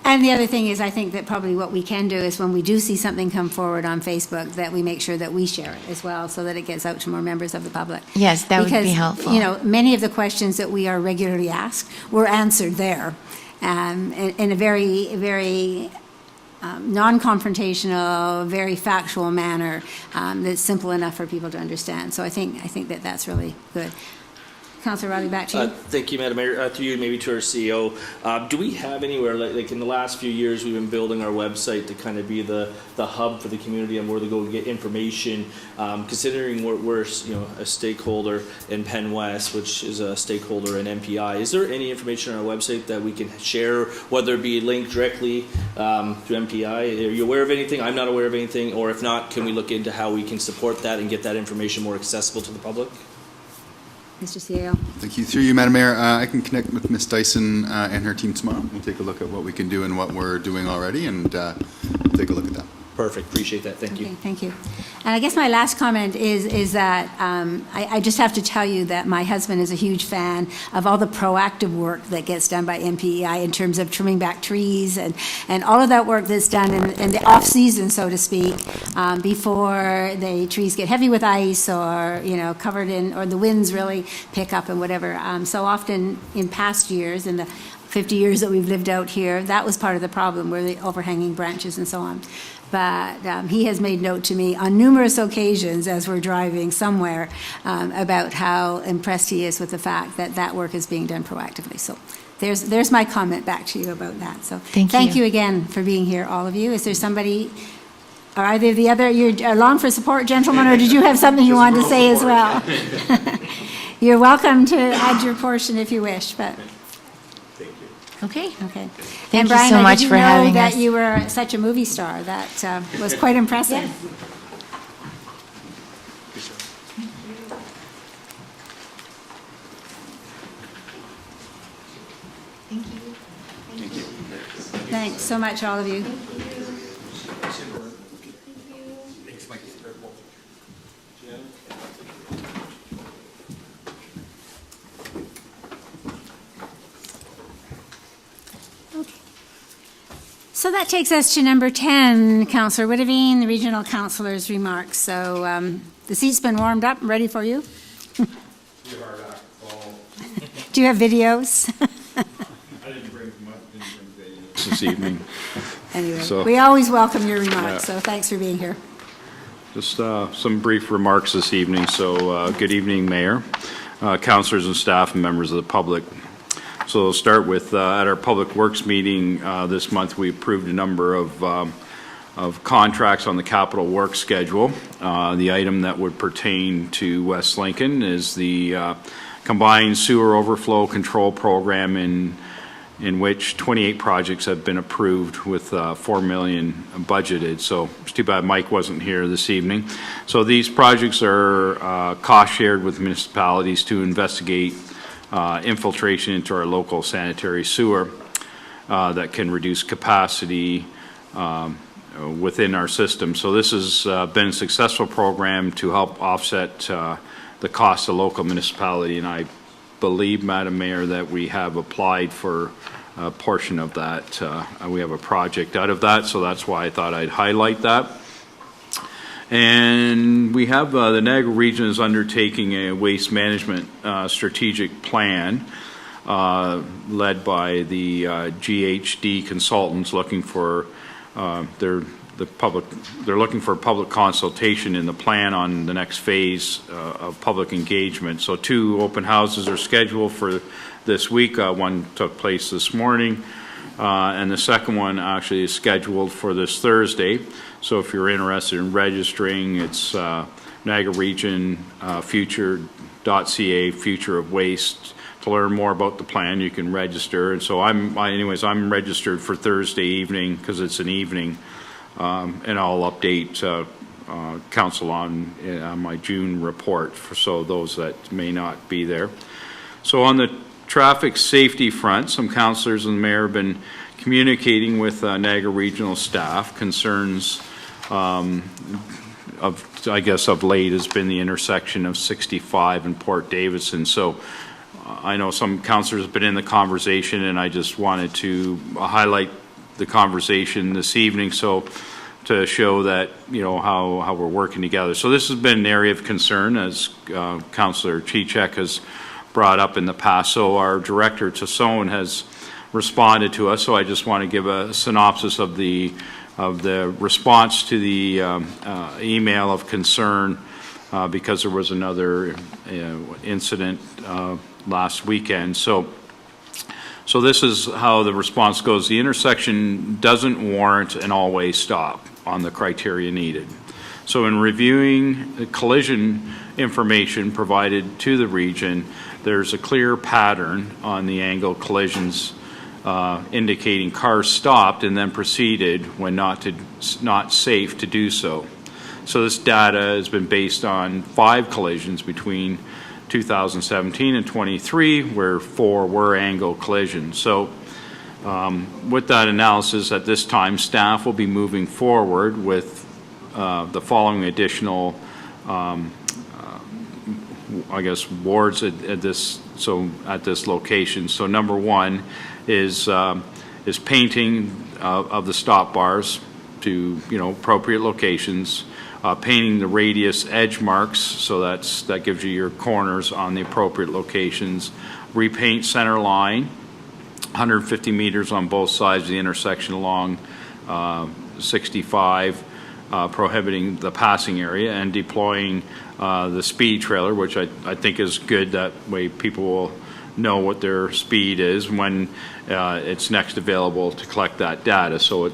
And the other thing is, I think that probably what we can do is when we do see something come forward on Facebook, that we make sure that we share it as well, so that it gets out to more members of the public. Yes, that would be Because, helpful. you know, many of the questions that we are regularly asked were answered there, in a very, very non-confrontational, very factual manner, that's simple enough for people to understand. So I think that that's really good. Councillor Riley, back to you. Thank you, Madam Mayor. Through you, maybe to our CEO. Do we have anywhere, like in the last few years, we've been building our website to kind of be the hub for the community and where to go get information, considering we're a stakeholder in Penn West, which is a stakeholder in MPI. Is there any information on our website that we can share, whether it be linked directly through MPI? Are you aware of anything? I'm not aware of anything. Or if not, can we look into how we can support that and get that information more accessible to the public? Mr. CEO. Thank you. Through you, Madam Mayor, I can connect with Ms. Dyson and her team tomorrow. We'll take a look at what we can do and what we're doing already, and take a look at that. Perfect. Appreciate that. Thank you. Okay, thank you. And I guess my last comment is that I just have to tell you that my husband is a huge fan of all the proactive work that gets done by MPEI in terms of trimming back trees and all of that work that's done in the off-season, so to speak, before the trees get heavy with ice or, covered in, or the winds really pick up and whatever. So often in past years, in the 50 years that we've lived out here, that was part of the problem, were the overhanging branches and so on. But he has made note to me on numerous occasions as we're driving somewhere about how impressed he is with the fact that that work is being done proactively. So there's my comment back to you about that. So thank you again for being here, all of you. Is there somebody, or either the other, you're along for support, gentlemen, or did you have something you wanted to say as well? You're welcome to add your portion if you wish, but. Okay. Okay. Thank and Brian, you so much for having that us. you were such a movie star. That was quite impressive. Thank you. Thank you. Thanks so much, all of you. So that takes us to number 10, Councillor Witteveen, the Regional Councillor's remarks. So the seat's been warmed up and ready for you. Do you have videos? I didn't bring videos this evening. Anyway, So- we always welcome your remarks, so thanks for being here. Just some brief remarks this evening. So good evening, Mayor, councillors and staff and members of the public. So I'll start with, at our Public Works meeting this month, we approved a number of contracts on the capital works schedule. The item that would pertain to West Lincoln is the combined sewer overflow control program in which 28 projects have been approved with $4 million budgeted. So it's too bad Mike wasn't here this evening. So these projects are cost shared with municipalities to investigate infiltration into our local sanitary sewer that can reduce capacity within our system. So this has been a successful program to help offset the cost of local municipality, and I believe, Madam Mayor, that we have applied for a portion of that. We have a project out of that, so that's why I thought I'd highlight that. And we have the Niagara region is undertaking a waste management strategic plan led by the GHD consultants, looking for they're looking for public consultation in the plan on the next phase of public engagement. So 2 open houses are scheduled for this week. One took place this morning, and the second one actually is scheduled for this Thursday. So if you're interested in registering, it's Niagara Region future.ca, Future of Waste. To learn more about the plan, you can register. And so I'm registered for Thursday evening because it's an evening, and I'll update council on my June report for so those that may not be there. So on the traffic safety front, some councillors and the mayor have been communicating with Niagara Regional staff. Concerns I guess of late has been the intersection of 65 and Port Davidson. So I know some councillors have been in the conversation, and I just wanted to highlight the conversation this evening, so to show that, how we're working together. So this has been an area of concern, as Councillor Chichek has brought up in the past. So our director, Tassone, has responded to us. So I just want to give a synopsis of the response to the email of concern because there was another incident last weekend. So this is how the response goes. The intersection doesn't warrant an all-way stop on the criteria needed. So in reviewing the collision information provided to the region, there's a clear pattern on the angle collisions indicating cars stopped and then proceeded when not safe to do so. So this data has been based on 5 collisions between 2017 and 23, where 4 were angle collisions. So with that analysis, at this time, staff will be moving forward with the following additional, wards at this location. So number 1 is painting of the stop bars to appropriate locations. Painting the radius edge marks, so that gives you your corners on the appropriate locations. Repaint center line, 150 meters on both sides of the intersection along 65, prohibiting the passing area, and deploying the speed trailer, which I think is good. That way people will know what their speed is when it's next available to collect that data. So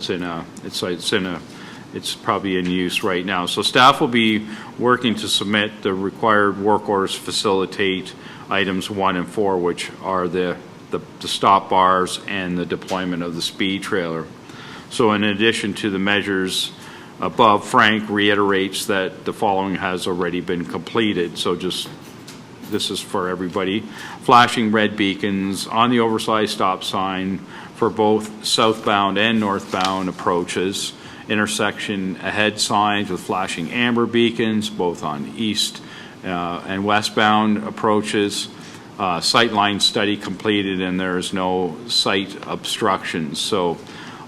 it's probably in use right now. So staff will be working to submit the required work orders to facilitate items 1 and 4, which are the stop bars and the deployment of the speed trailer. So in addition to the measures above, Frank reiterates that the following has already been completed. So this is for everybody. Flashing red beacons on the oversized stop sign for both southbound and northbound approaches. Intersection ahead signs with flashing amber beacons, both on east and westbound approaches. Sightline study completed, and there is no sight obstructions. So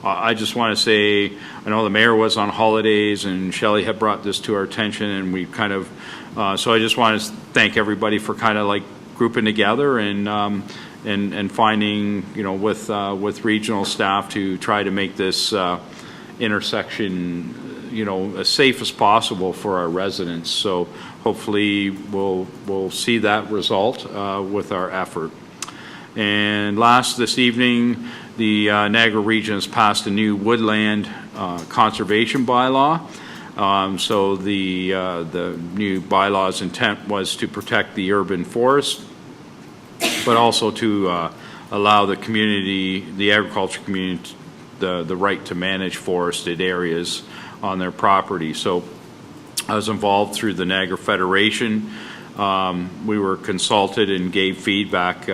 I just want to say, I know the mayor was on holidays, and Shelley had brought this to our attention, and we kind of, so I just want to thank everybody for kind of like grouping together and finding, with regional staff to try to make this intersection, as safe as possible for our residents. So hopefully we'll see that result with our effort. And last, this evening, the Niagara region has passed a new woodland conservation bylaw. So the new bylaw's intent was to protect the urban forest, but also to allow the community, the agriculture community, the right to manage forested areas on their property. So I was involved through the Niagara Federation. We were consulted and gave feedback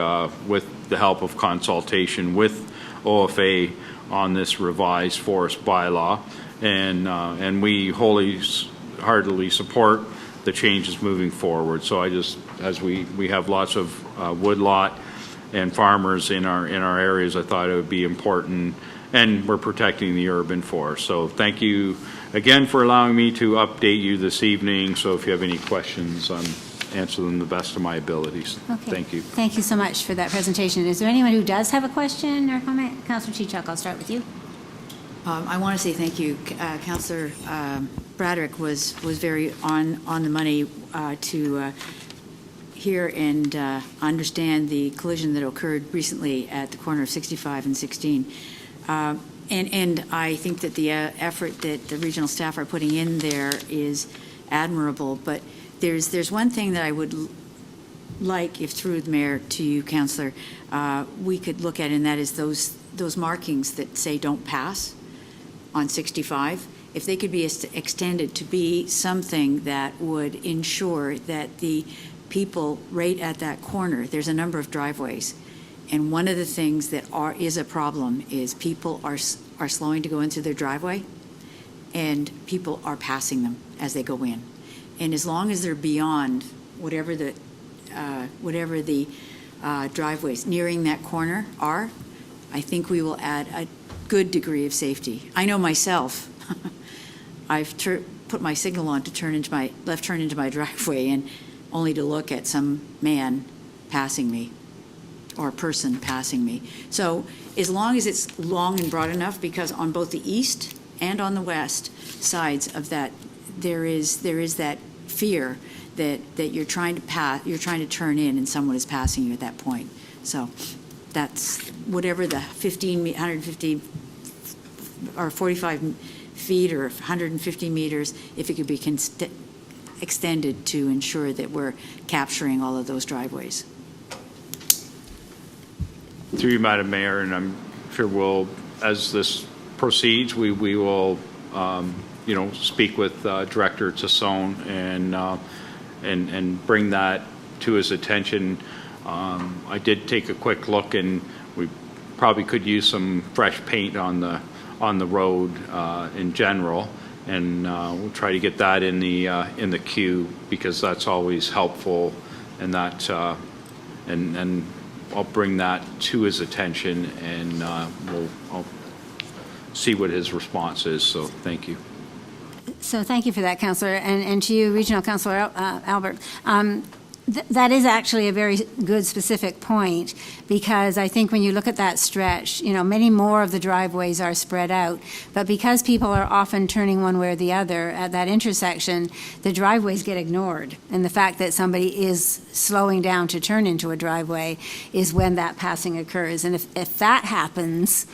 with the help of consultation with OFA on this revised forest bylaw, and we wholeheartedly support the changes moving forward. So as we have lots of woodlot and farmers in our areas, I thought it would be important. And we're protecting the urban forest. So thank you again for allowing me to update you this evening. So if you have any questions, answer them to the best of my abilities. Okay. Thank you. Thank you so much for that presentation. Is there anyone who does have a question or comment? Councillor Chichok, I'll start with you. I want to say thank you. Councillor Bradrick was very on the money to hear and understand the collision that occurred recently at the corner of 65 and 16. And I think that the effort that the regional staff are putting in there is admirable. But there's one thing that I would like, if through the mayor to you, Councillor, we could look at, and that is those markings that say "Don't pass" on 65. If they could be extended to be something that would ensure that the people right at that corner, there's a number of driveways. And one of the things that is a problem is people are slowing to go into their driveway, and people are passing them as they go in. And as long as they're beyond whatever the driveways nearing that corner are, I think we will add good degree of safety. I know myself. I've put my signal on to turn into my left turn into my driveway, and only to look at some man passing me or person passing me. So as long as it's long and broad enough, because on both the east and on the west sides of that, there is that fear that you're trying to turn in and someone is passing you at that point. So that's whatever the 150 or 45 feet or 150 meters, if it could be extended to ensure that we're capturing all of those driveways. Through you, Madam Mayor, and I'm sure we'll, as this proceeds, we will, speak with Director Tassone and bring that to his attention. I did take a quick look, and we probably could use some fresh paint on the road in general, and we'll try to get that in the queue, because that's always helpful, and that and I'll bring that to his attention, and I'll see what his response is. So thank you. So thank you for that, Councillor, and to you, Regional Councillor Albert. That is actually a very good specific point, because I think when you look at that stretch, many more of the driveways are spread out, but because people are often turning one way or the other at that intersection, the driveways get ignored. And the fact that somebody is slowing down to turn into a driveway is when that passing occurs. And if that happens,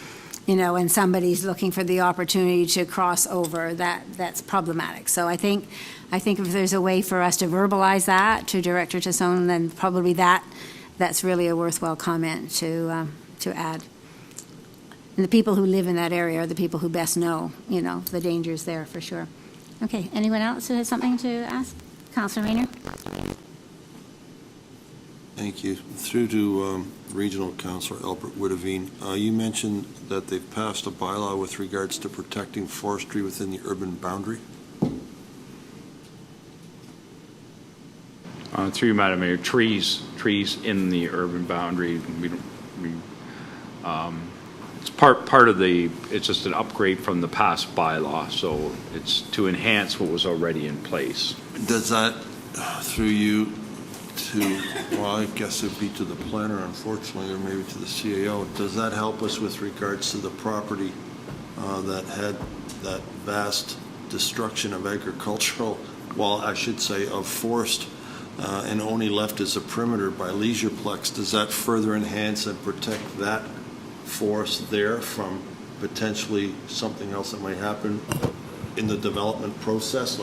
and somebody's looking for the opportunity to cross over, that's problematic. So I think if there's a way for us to verbalize that to Director Tassone, then probably that's really a worthwhile comment to add. And the people who live in that area are the people who best know, the dangers there for sure. Okay, anyone else who has something to ask? Councillor Rayner? Thank you. Through to Regional Councillor Albert Witteveen. You mentioned that they've passed a bylaw with regards to protecting forestry within the urban boundary. Through you, Madam Mayor, trees in the urban boundary. It's part of it's just an upgrade from the past bylaw, so it's to enhance what was already in place. Does that, through you, I guess it'd be to the planner, unfortunately, or maybe to the CAO, does that help us with regards to the property that had that vast destruction of agricultural, of forest, and only left as a perimeter by Leisureplex? Does that further enhance and protect that forest there from potentially something else that might happen in the development process?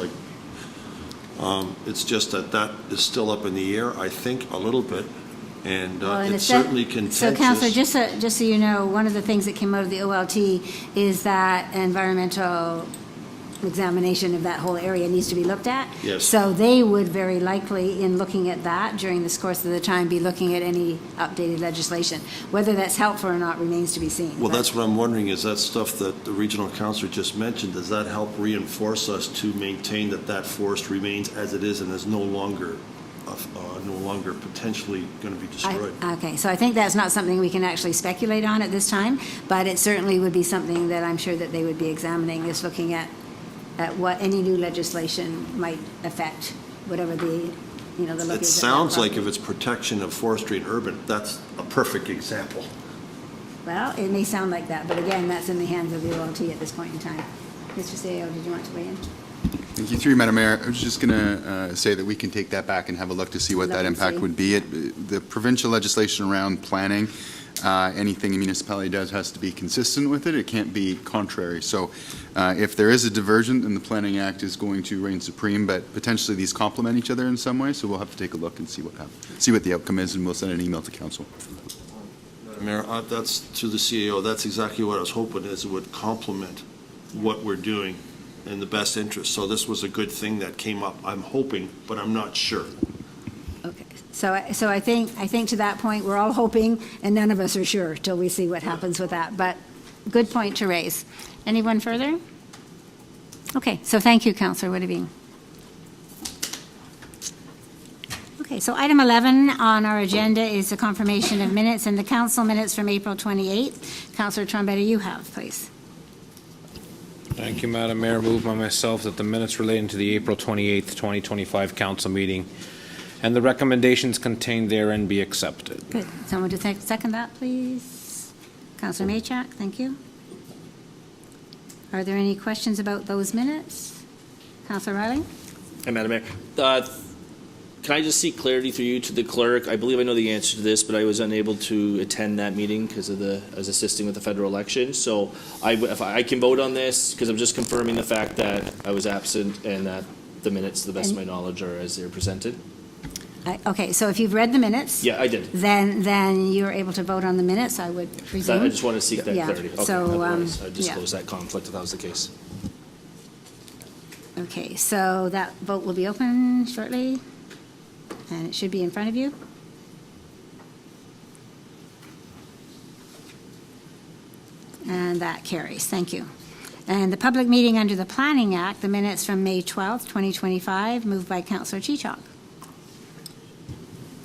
It's just that is still up in the air, I think, a little bit, and it's certainly contentious. So, Councillor, just so you know, one of the things that came out of the OLT is that environmental examination of that whole area needs to be looked at. Yes. So they would very likely, in looking at that during this course of the time, be looking at any updated legislation. Whether that's helpful or not remains to be seen. Well, that's what I'm wondering, is that stuff that the regional councillor just mentioned, does that help reinforce us to maintain that forest remains as it is and is no longer potentially going to be destroyed? Okay, so I think that's not something we can actually speculate on at this time, but it certainly would be something that I'm sure that they would be examining, is looking at what any new legislation might affect, whatever the look is. It sounds like if it's protection of forestry and urban, that's a perfect example. Well, it may sound like that, but again, that's in the hands of the OLT at this point in time. Mr. Sao, did you want to weigh in? Thank you. Through you, Madam Mayor, I was just going to say that we can take that back and have a look to see what that impact would be. The provincial legislation around planning, anything a municipality does has to be consistent with it. It can't be contrary. So if there is a diversion, then the Planning Act is going to reign supreme, but potentially these complement each other in some way. So we'll have to take a look and see what the outcome is, and we'll send an email to council. Mayor, that's to the CAO. That's exactly what I was hoping, is it would complement what we're doing in the best interest. So this was a good thing that came up. I'm hoping, but I'm not sure. Okay. So I think to that point, we're all hoping, and none of us are sure till we see what happens with that. But good point to raise. Anyone further? Okay. So thank you, Councillor Witteveen. Okay. Okay, so item 11 on our agenda is the confirmation of minutes and the council minutes from April 28th. Councillor Trombetta, you have, please. Thank you, Madam Mayor. Moved by myself that the minutes relating to the April 28th, 2025 council meeting and the recommendations contained therein be accepted. Good. Someone to second that, please? Councillor Maychak, thank you. Are there any questions about those minutes? Councillor Riley? Hey, Madam Mayor. Can I just seek clarity through you to the clerk? I believe I know the answer to this, but I was unable to attend that meeting because of I was assisting with the federal election. So if I can vote on this, because I'm just confirming the fact that I was absent and that the minutes, to the best of my knowledge, are as they're presented. Okay, so if you've read the minutes. Yeah, I did. Then you're able to vote on the minutes, I would presume. I just want to seek that Yeah. clarity. Okay, So, otherwise I'd yeah. disclose that conflict if that was the case. Okay, so that vote will be open shortly, and it should be in front of you. And that carries. Thank you. And the public meeting under the Planning Act, the minutes from May 12th, 2025, moved by Councillor Chichok.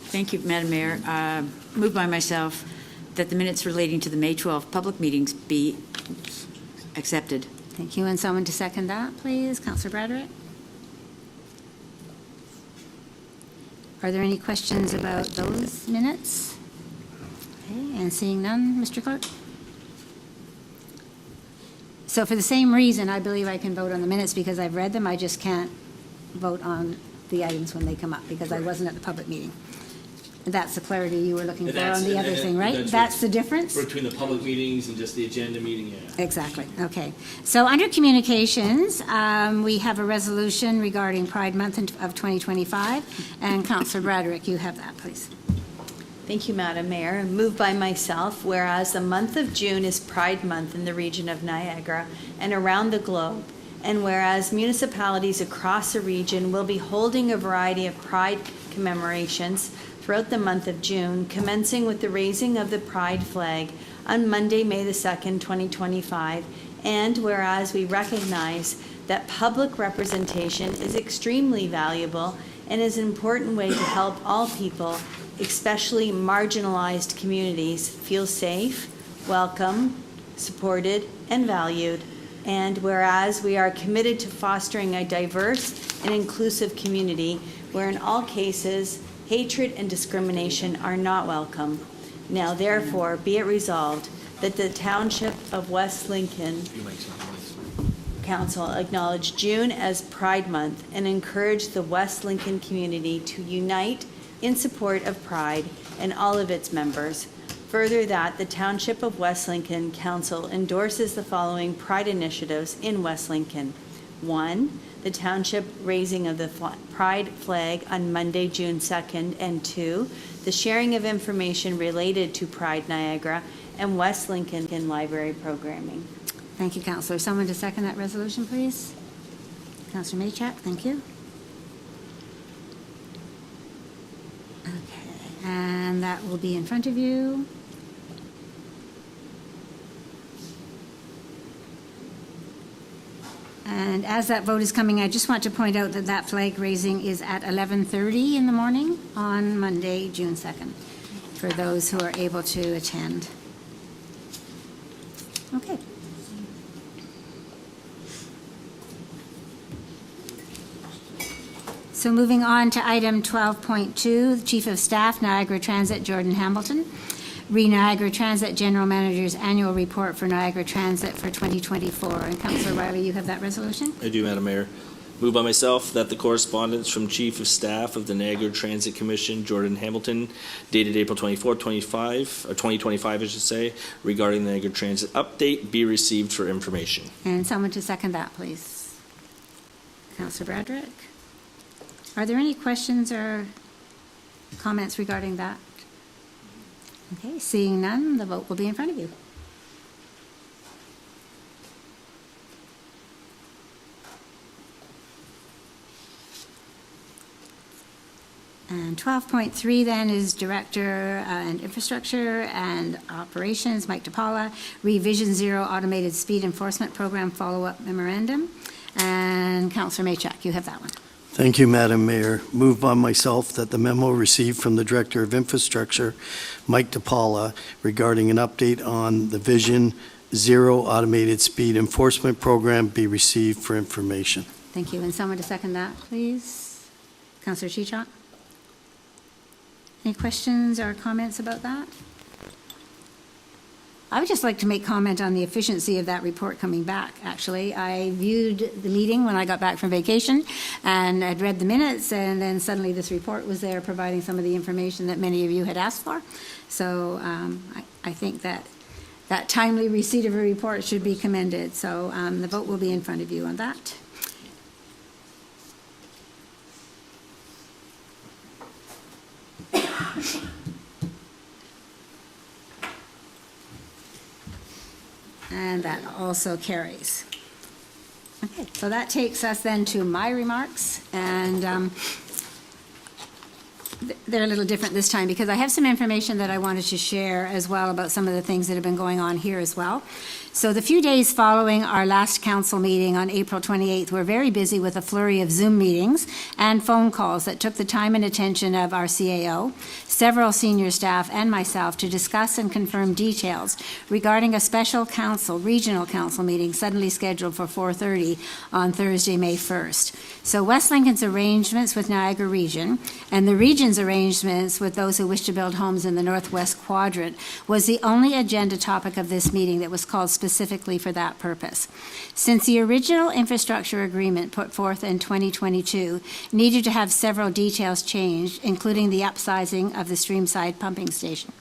Thank you, Madam Mayor. Moved by myself that the minutes relating to the May 12th public meetings be accepted. Thank you. And someone to second that, please? Councillor Bradrick? Are there any questions about those minutes? Okay, and seeing none, Mr. Clerk? So for the same reason, I believe I can vote on the minutes because I've read them. I just can't vote on the items when they come up because I wasn't at the public meeting. That's the clarity you were looking for on the other thing, right? That's the difference? Between the public meetings and just the agenda meeting, yeah. Exactly, okay. So under communications, we have a resolution regarding Pride Month of 2025, and Councillor Bradrick, you have that, please. Thank you, Madam Mayor. Moved by myself, whereas the month of June is Pride Month in the region of Niagara and around the globe, and whereas municipalities across the region will be holding a variety of Pride commemorations throughout the month of June, commencing with the raising of the Pride flag on Monday, May the 2nd, 2025, and whereas we recognize that public representation is extremely valuable and is an important way to help all people, especially marginalized communities, feel safe, welcome, supported, and valued. And whereas we are committed to fostering a diverse and inclusive community where in all cases, hatred and discrimination are not welcome. Now therefore, be it resolved that the Township of West Lincoln Council acknowledge June as Pride Month and encourage the West Lincoln community to unite in support of Pride and all of its members. Further, that the Township of West Lincoln Council endorses the following Pride initiatives in West Lincoln. 1, the Township raising of the Pride flag on Monday, June 2nd, and 2, the sharing of information related to Pride Niagara and West Lincoln Library programming. Thank you, Councillor. Someone to second that resolution, please? Councillor Maychak, thank you. Okay, and that will be in front of you. And as that vote is coming, I just want to point out that that flag raising is at 11:30 in the morning on Monday, June 2nd, for those who are able to attend. Okay. So moving on to item 12.2, Chief of Staff, Niagara Transit, Jordan Hamilton. Niagara Transit General Manager's Annual Report for Niagara Transit for 2024. And Councillor Riley, you have that resolution? I do, Madam Mayor. Moved by myself that the correspondence from Chief of Staff of the Niagara Transit Commission, Jordan Hamilton, dated April 24, 2025, I should say, regarding the Niagara Transit update be received for information. And someone to second that, please. Councillor Bradrick. Are there any questions or comments regarding that? Okay, seeing none, the vote will be in front of you. And 12.3 then is Director and Infrastructure and Operations, Mike DePaula, Revision Zero Automated Speed Enforcement Program Follow-Up Memorandum. And Councillor Maychak, you have that one. Thank you, Madam Mayor. Moved by myself that the memo received from the Director of Infrastructure, Mike DePaula, regarding an update on the Vision Zero Automated Speed Enforcement Program be received for information. Thank you. And someone to second that, please? Councillor Chichok? Any questions or comments about that? I would just like to make comment on the efficiency of that report coming back, actually. I viewed the meeting when I got back from vacation, and I'd read the minutes, and then suddenly this report was there providing some of the information that many of you had asked for. So I think that timely receipt of a report should be commended. So the vote will be in front of you on that. And that also carries. Okay, so that takes us then to my remarks, and they're a little different this time because I have some information that I wanted to share as well about some of the things that have been going on here as well. So the few days following our last council meeting on April 28th, we're very busy with a flurry of Zoom meetings and phone calls that took the time and attention of our CAO, several senior staff, and myself to discuss and confirm details regarding a special council, regional council meeting suddenly scheduled for 4:30 on Thursday, May 1st. So West Lincoln's arrangements with Niagara Region and the region's arrangements with those who wish to build homes in the Northwest Quadrant was the only agenda topic of this meeting that was called specifically for that purpose. Since the original infrastructure agreement put forth in 2022 needed to have several details changed, including the upsizing of the Streamside pumping station.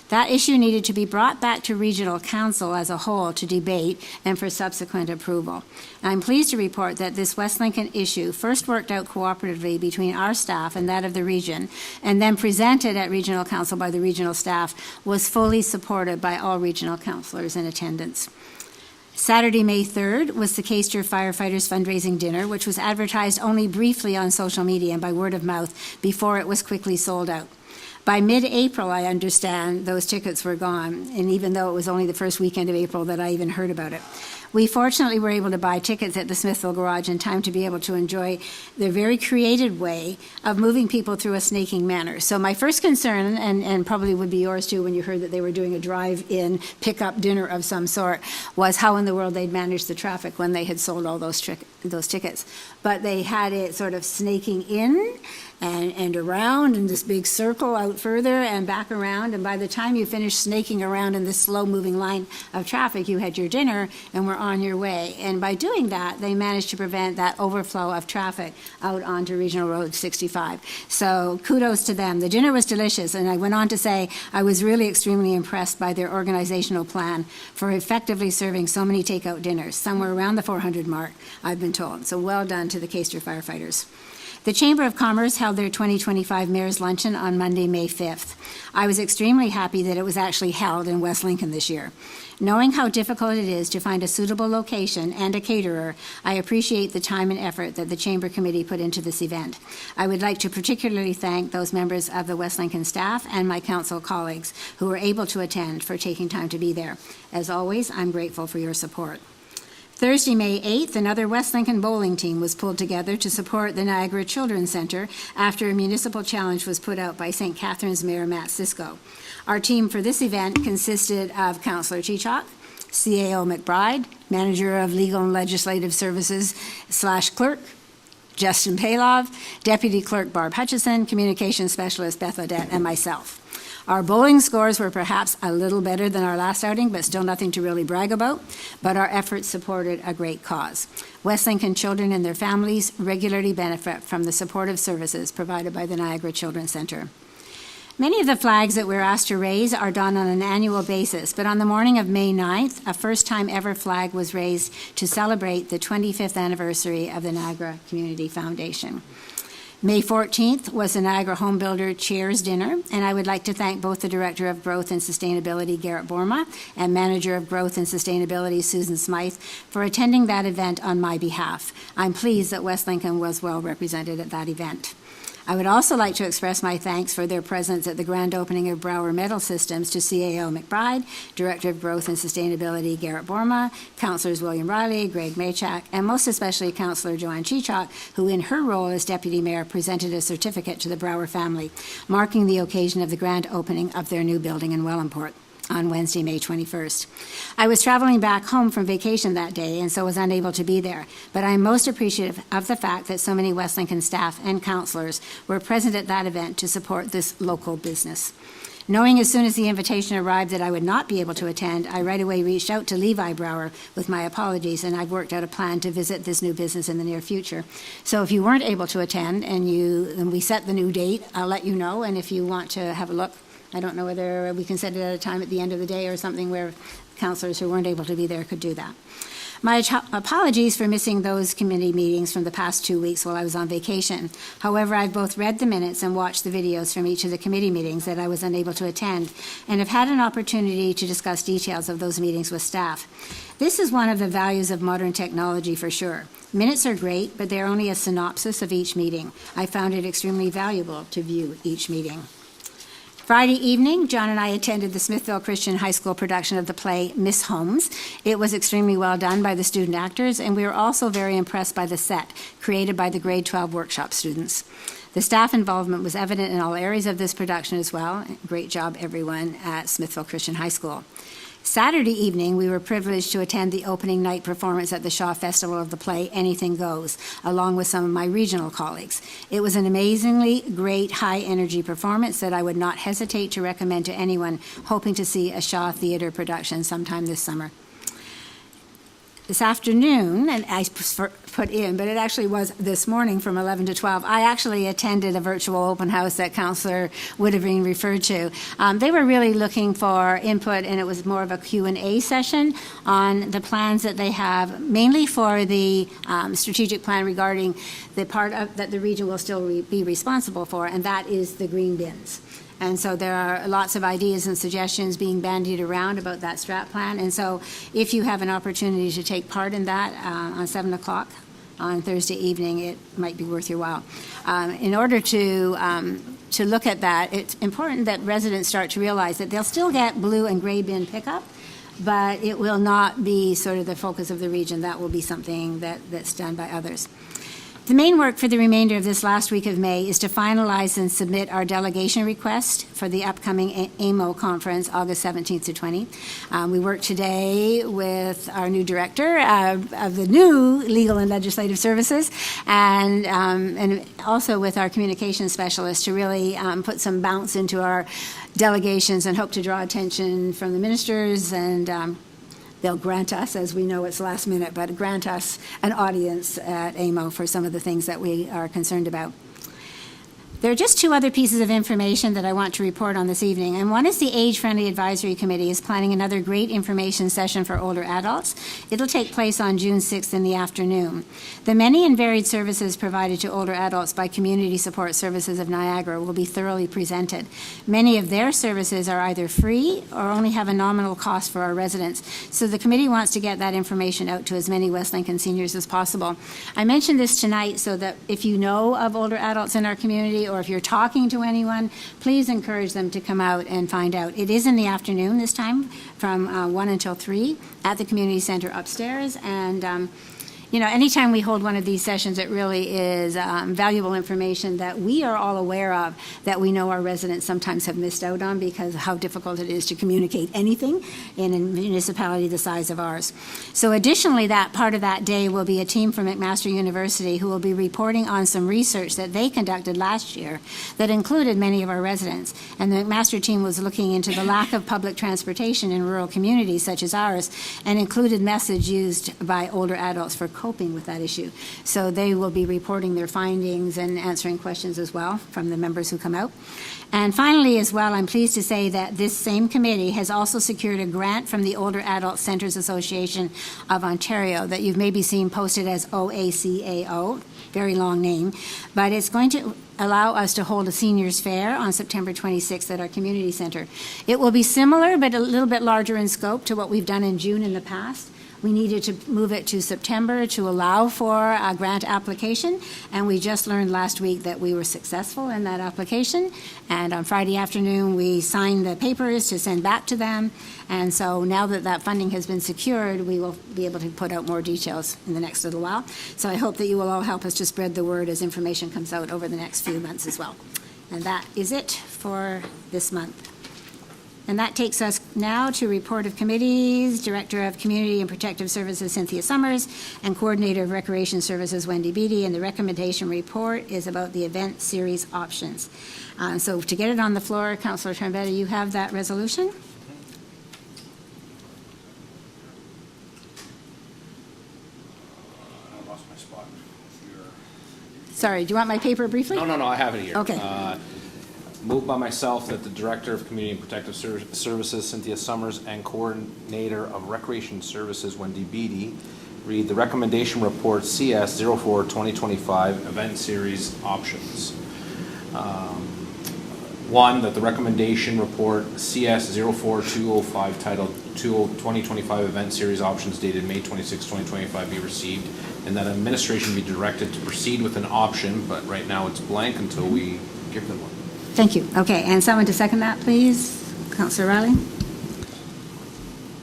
That issue needed to be brought back to Regional Council as a whole to debate and for subsequent approval. I'm pleased to report that this West Lincoln issue first worked out cooperatively between our staff and that of the region, and then presented at Regional Council by the regional staff, was fully supported by all regional councillors in attendance. Saturday, May 3rd, was the Caister Firefighters Fundraising Dinner, which was advertised only briefly on social media and by word of mouth before it was quickly sold out. By mid-April, I understand, those tickets were gone, and even though it was only the first weekend of April that I even heard about it. We fortunately were able to buy tickets at the Smithville Garage in time to be able to enjoy their very creative way of moving people through a snaking manner. So my first concern, and probably would be yours too when you heard that they were doing a drive-in pickup dinner of some sort, was how in the world they'd manage the traffic when they had sold all those tickets. But they had it sort of snaking in and around in this big circle out further and back around, and by the time you finished snaking around in this slow-moving line of traffic, you had your dinner and were on your way. And by doing that, they managed to prevent that overflow of traffic out onto Regional Road 65. So kudos to them. The dinner was delicious, and I went on to say I was really extremely impressed by their organizational plan for effectively serving so many takeout dinners, somewhere around the 400 mark, I've been told. So well done to the Caister firefighters. The Chamber of Commerce held their 2025 Mayor's Luncheon on Monday, May 5th. I was extremely happy that it was actually held in West Lincoln this year. Knowing how difficult it is to find a suitable location and a caterer, I appreciate the time and effort that the Chamber Committee put into this event. I would like to particularly thank those members of the West Lincoln staff and my council colleagues who were able to attend for taking time to be there. As always, I'm grateful for your support. Thursday, May 8th, another West Lincoln bowling team was pulled together to support the Niagara Children's Centre after a municipal challenge was put out by St. Catharines Mayor Matt Cisco. Our team for this event consisted of Councillor Chichok, CAO McBride, Manager of Legal and Legislative Services / Clerk, Justin Palov, Deputy Clerk Barb Hutchison, Communications Specialist Beth Odette, and myself. Our bowling scores were perhaps a little better than our last outing, but still nothing to really brag about, but our efforts supported a great cause. West Lincoln children and their families regularly benefit from the supportive services provided by the Niagara Children's Centre. Many of the flags that we're asked to raise are done on an annual basis, but on the morning of May 9th, a first-time ever flag was raised to celebrate the 25th anniversary of the Niagara Community Foundation. May 14th was the Niagara Home Builder Chairs Dinner, and I would like to thank both the Director of Growth and Sustainability, Garrett Borma, and Manager of Growth and Sustainability, Susan Smythe, for attending that event on my behalf. I'm pleased that West Lincoln was well represented at that event. I would also like to express my thanks for their presence at the grand opening of Brower Metal Systems to CAO McBride, Director of Growth and Sustainability Garrett Borma, Councillors William Riley, Greg Maychak, and most especially Councillor Joanne Chichok, who in her role as Deputy Mayor presented a certificate to the Brower family, marking the occasion of the grand opening of their new building in Wellandport on Wednesday, May 21st. I was traveling back home from vacation that day and so was unable to be there, but I'm most appreciative of the fact that so many West Lincoln staff and councillors were present at that event to support this local business. Knowing as soon as the invitation arrived that I would not be able to attend, I right away reached out to Levi Brower with my apologies, and I've worked out a plan to visit this new business in the near future. So if you weren't able to attend and we set the new date, I'll let you know, and if you want to have a look, I don't know whether we can set it at a time at the end of the day or something where councillors who weren't able to be there could do that. My apologies for missing those committee meetings from the past 2 weeks while I was on vacation. However, I've both read the minutes and watched the videos from each of the committee meetings that I was unable to attend, and have had an opportunity to discuss details of those meetings with staff. This is one of the values of modern technology for sure. Minutes are great, but they're only a synopsis of each meeting. I found it extremely valuable to view each meeting. Friday evening, John and I attended the Smithville Christian High School production of the play Miss Holmes. It was extremely well done by the student actors, and we were also very impressed by the set created by the grade 12 workshop students. The staff involvement was evident in all areas of this production as well. Great job, everyone at Smithville Christian High School. Saturday evening, we were privileged to attend the opening night performance at the Shaw Festival of the play Anything Goes, along with some of my regional colleagues. It was an amazingly great, high-energy performance that I would not hesitate to recommend to anyone hoping to see a Shaw Theatre production sometime this summer. This afternoon, and I put in, but it actually was this morning from 11 to 12, I actually attended a virtual open house that Councillor Woodavine referred to. They were really looking for input, and it was more of a Q&A session on the plans that they have, mainly for the strategic plan regarding the part of, that the region will still be responsible for, and that is the green bins. And so there are lots of ideas and suggestions being bandied around about that strat plan. And so if you have an opportunity to take part in that on 7 o'clock on Thursday evening, it might be worth your while. In order to look at that, it's important that residents start to realize that they'll still get blue and gray bin pickup, but it will not be sort of the focus of the region. That will be something that's done by others. The main work for the remainder of this last week of May is to finalize and submit our delegation request for the upcoming AMO conference, August 17th to 20. We worked today with our new director of the new Legal and Legislative Services, and also with our communications specialist to really put some bounce into our delegations and hope to draw attention from the ministers, and they'll grant us, as we know it's last minute, but grant us an audience at AMO for some of the things that we are concerned about. There are just two other pieces of information that I want to report on this evening, and one is the Age Friendly Advisory Committee is planning another great information session for older adults. It'll take place on June 6th in the afternoon. The many and varied services provided to older adults by Community Support Services of Niagara will be thoroughly presented. Many of their services are either free or only have a nominal cost for our residents, so the committee wants to get that information out to as many West Lincoln seniors as possible. I mentioned this tonight so that if you know of older adults in our community, or if you're talking to anyone, please encourage them to come out and find out. It is in the afternoon this time, from 1 until 3 at the community center upstairs. And you know, anytime we hold one of these sessions, it really is valuable information that we are all aware of, that we know our residents sometimes have missed out on because of how difficult it is to communicate anything in a municipality the size of ours. So additionally, that part of that day will be a team from McMaster University who will be reporting on some research that they conducted last year that included many of our residents. And the McMaster team was looking into the lack of public transportation in rural communities such as ours, and included methods used by older adults for coping with that issue. So they will be reporting their findings and answering questions as well from the members who come out. And finally, as well, I'm pleased to say that this same committee has also secured a grant from the Older Adult Centres Association of Ontario that you've maybe seen posted as OACAO, very long name, but it's going to allow us to hold a seniors fair on September 26th at our community center. It will be similar but a little bit larger in scope to what we've done in June in the past. we needed to move it to September to allow for a grant application, and we just learned last week that we were successful in that application, and on Friday afternoon, we signed the papers to send back to them, and so now that that funding has been secured, we will be able to put out more details in the next little while. So I hope that you will all help us to spread the word as information comes out over the next few months as well. And that is it for this month. And that takes us now to report of committees, Director of Community and Protective Services Cynthia Summers, and Coordinator of Recreation Services Wendy Beatty, and the recommendation report is about the event series options. So to get it on the floor, Councillor Trombetta, you have that resolution? I lost my spot. Sorry, do you want my paper briefly? No, I have it here. Okay. Moved by myself that the Director of Community and Protective Services, Cynthia Summers, and Coordinator of Recreation Services, Wendy Beatty, read the recommendation report CS 04-2025 Event Series Options. One, that the recommendation report CS 04-205 titled 2025 Event Series Options dated May 26, 2025 be received, and that administration be directed to proceed with an option, but right now it's blank until we give them one. Thank you. Okay, and someone to second that, please? Councillor Riley?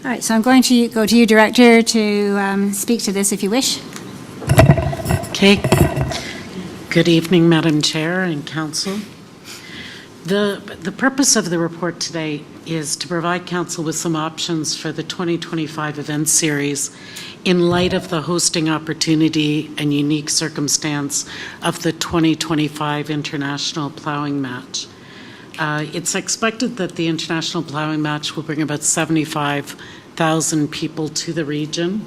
All right, so I'm going to go to you, Director, to speak to this if you wish. Okay. Good evening, Madam Chair and Council. The purpose of the report today is to provide Council with some options for the 2025 event series in light of the hosting opportunity and unique circumstance of the 2025 International Plowing Match. It's expected that the International Plowing Match will bring about 75,000 people to the region.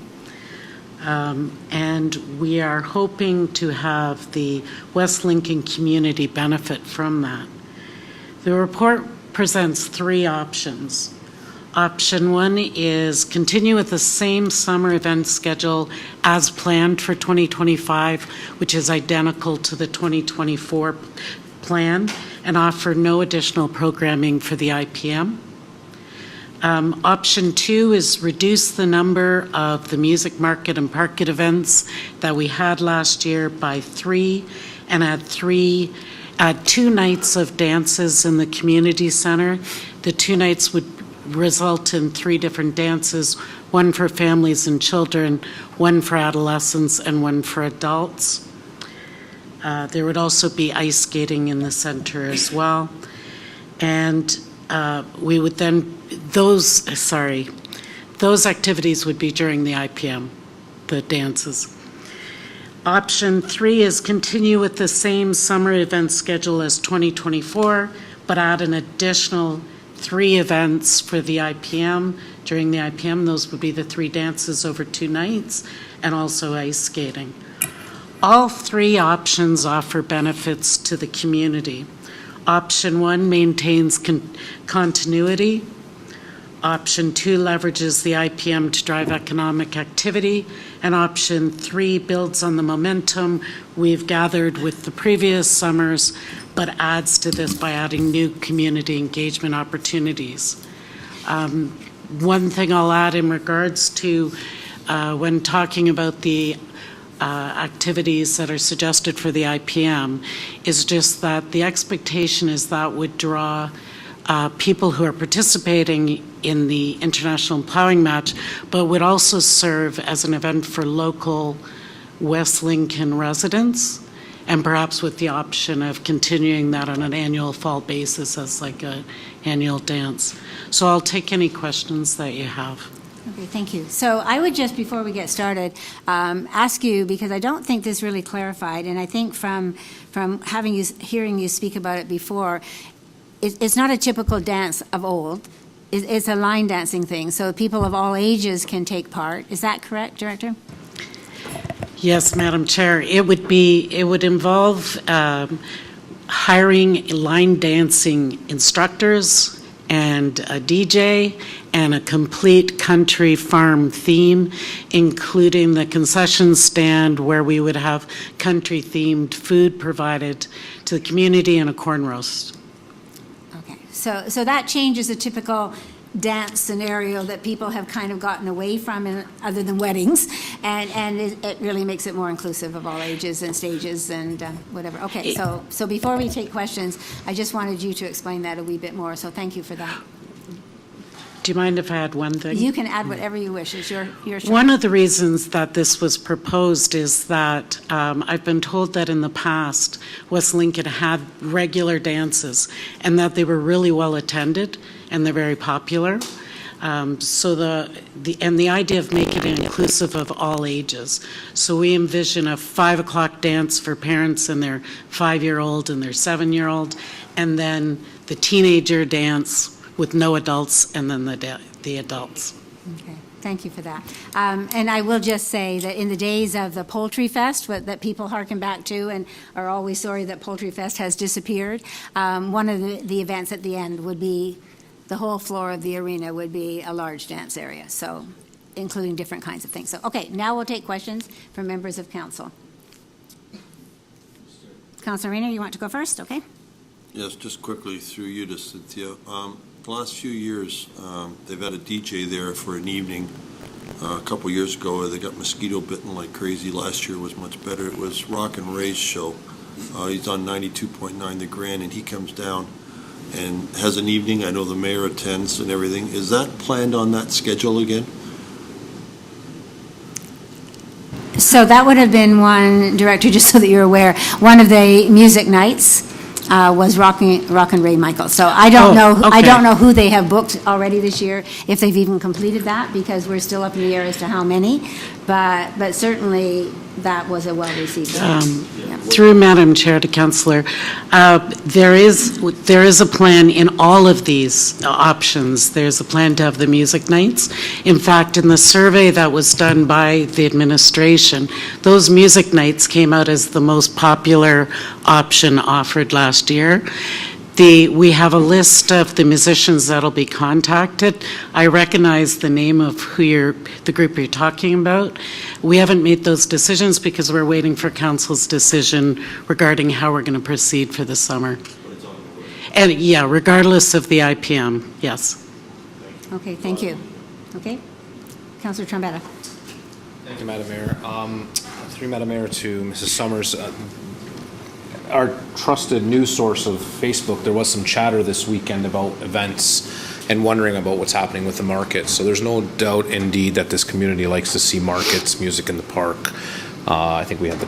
And we are hoping to have the West Lincoln community benefit from that. The report presents three options. Option one is continue with the same summer event schedule as planned for 2025, which is identical to the 2024 plan, and offer no additional programming for the IPM. Option two is reduce the number of the music market and parket events that we had last year by 3 and add 2 nights of dances in the community center. The 2 nights would result in 3 different dances, one for families and children, one for adolescents, and one for adults. There would also be ice skating in the center as well. And we would then, those activities would be during the IPM, the dances. Option 3 is continue with the same summer event schedule as 2024, but add an additional 3 events for the IPM. During the IPM, those would be the 3 dances over 2 nights, and also ice skating. All 3 options offer benefits to the community. Option 1 maintains continuity. Option 2 leverages the IPM to drive economic activity, and option 3 builds on the momentum we've gathered with the previous summers, but adds to this by adding new community engagement opportunities. One thing I'll add in regards to when talking about the activities that are suggested for the IPM is just that the expectation is that would draw people who are participating in the International Plowing Match, but would also serve as an event for local West Lincoln residents, and perhaps with the option of continuing that on an annual fall basis as like an annual dance. So I'll take any questions that you have. Okay, thank you. So I would just, before we get started, ask you, because I don't think this really clarified, and I think from hearing you speak about it before, it's not a typical dance of old. It's a line dancing thing, so people of all ages can take part. Is that correct, Director? Yes, Madam Chair. It would involve hiring line dancing instructors and a DJ and a complete country farm theme, including the concession stand where we would have country-themed food provided to the community and a corn roast. Okay, so that changes a typical dance scenario that people have kind of gotten away from, other than weddings, and it really makes it more inclusive of all ages and stages and whatever. Okay, so before we take questions, I just wanted you to explain that a wee bit more, so thank you for that. Do you mind if I add one thing? You can add whatever you wish. It's your show. One of the reasons that this was proposed is that I've been told that in the past, West Lincoln had regular dances and that they were really well attended and they're very popular. So the idea of making it inclusive of all ages. So we envision a 5 o'clock dance for parents and their 5-year-old and their 7-year-old, and then the teenager dance with no adults, and then the adults. Okay, thank you for that. And I will just say that in the days of the Poultry Fest, that people harken back to and are always sorry that Poultry Fest has disappeared, one of the events at the end would be, the whole floor of the arena would be a large dance area, so including different kinds of things. So, okay, now we'll take questions from members of council. Councilor Rayner, you want to go first? Okay. Yes, just quickly through you to Cynthia. The last few years, they've had a DJ there for an evening. A couple years ago, they got mosquito bitten like crazy. Last year was much better. It was Rock and Ray's show. He's on 92.9 The Grand, and he comes down and has an evening. I know the mayor attends and everything. Is that planned on that schedule again? So that would have been one, Director, just so that you're aware, one of the music nights was Rock and Ray Michael. So I don't know. Okay. I don't know who they have booked already this year, if they've even completed that, because we're still up in the air as to how many. But certainly that was a well-received event. Through Madam Chair to Councillor, there is a plan in all of these options. There's a plan to have the music nights. In fact, in the survey that was done by the administration, those music nights came out as the most popular option offered last year. We have a list of the musicians that'll be contacted. I recognize the name of the group you're talking about. We haven't made those decisions because we're waiting for council's decision regarding how we're going to proceed for the summer. And yeah, regardless of the IPM, yes. Okay, thank you. Okay, Councillor Trombetta. Thank you, Madam Mayor. Through Madam Mayor to Mrs. Summers. Our trusted news source of Facebook, there was some chatter this weekend about events and wondering about what's happening with the market. So there's no doubt indeed that this community likes to see markets, music in the park. I think we had the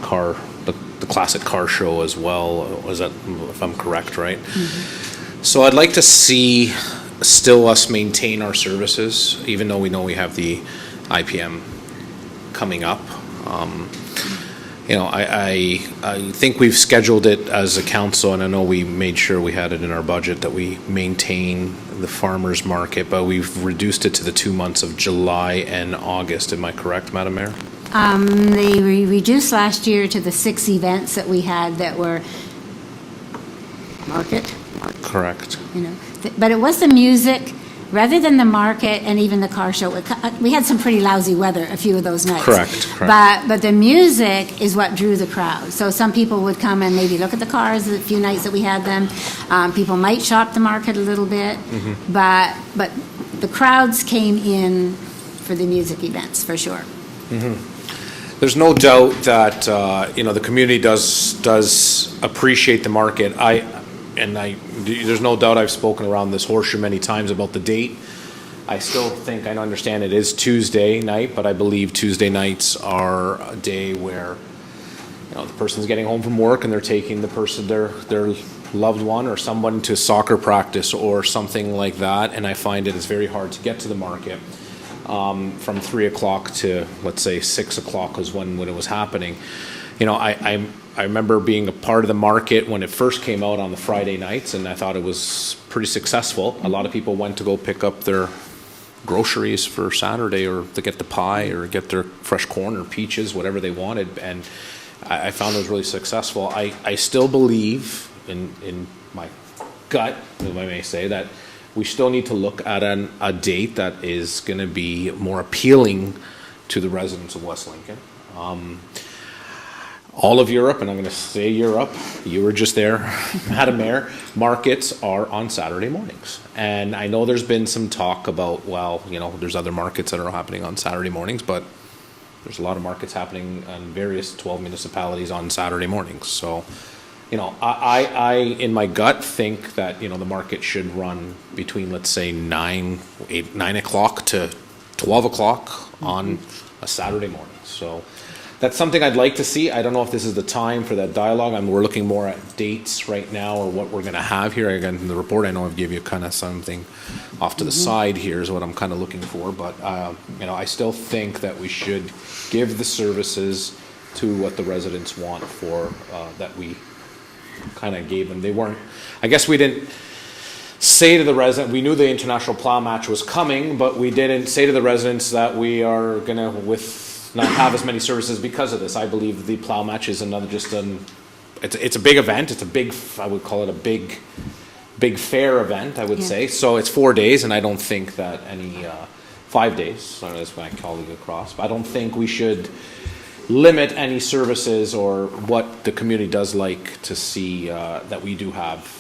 classic car show as well. Was that, if I'm correct, right? Mm-hmm. So I'd like to see still us maintain our services, even though we know we have the IPM coming up. I think we've scheduled it as a council, and I know we made sure we had it in our budget that we maintain the farmers market, but we've reduced it to the 2 months of July and August. Am I correct, Madam Mayor? They reduced last year to the 6 events that we had that were market. Correct. But it was the music. Rather than the market and even the car show, we had some pretty lousy weather a few of those nights. Correct. But the music is what drew the crowd. So some people would come and maybe look at the cars a few nights that we had them. People might shop the market a little bit, mm-hmm. but the crowds came in for the music events for sure. Mm-hmm. There's no doubt that the community does appreciate the market. There's no doubt I've spoken around this horseshoe many times about the date. I still think, I understand it is Tuesday night, but I believe Tuesday nights are a day where, the person's getting home from work and they're taking their loved one or someone to soccer practice or something like that. And I find it is very hard to get to the market from 3 o'clock to, let's say, 6 o'clock was when it was happening. I remember being a part of the market when it first came out on the Friday nights, and I thought it was pretty successful. A lot of people went to go pick up their groceries for Saturday, or to get the pie, or get their fresh corn or peaches, whatever they wanted, and I found it was really successful. I still believe, in my gut, if I may say, that we still need to look at a date that is going to be more appealing to the residents of West Lincoln. all of Europe, and I'm going to say Europe, you were just there, Madam Mayor, markets are on Saturday mornings. And I know there's been some talk about, well, you know, there's other markets that are happening on Saturday mornings, but there's a lot of markets happening in various 12 municipalities on Saturday mornings. So, you know, I in my gut think that, you know, the market should run between, let's say, 9 o'clock to 12 o'clock on a Saturday morning. So that's something I'd like to see. I don't know if this is the time for that dialogue. I mean, we're looking more at dates right now or what we're going to have here. Again, in the report, I know I've given you kind of something off to the side here is what I'm kind of looking for. But, you know, I still think that we should give the services to what the residents want for that we kind of gave them. They weren't, I guess we didn't say to the resident, we knew the international plow match was coming, but we didn't say to the residents that we are going to, not have as many services because of this. I believe the plow match is another it's a big event. It's a big, I would call it a big fair event, I would say. So it's 4 days, and I don't think that any 5 days, so that's my colleague across, but I don't think we should limit any services or what the community does like to see that we do have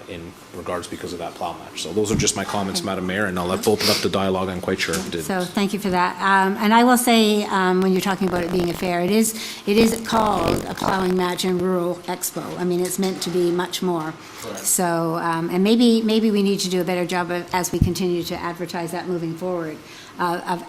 in regards because of that plow match. So those are just my comments, Madam Mayor, and I'll open up the dialogue. I'm quite sure it did. So thank you for that. And I will say, when you're talking about it being a fair, it is called a plowing match and rural expo. I mean, it's meant to be much more. Correct. So, and maybe we need to do a better job of, as we continue to advertise that moving forward, of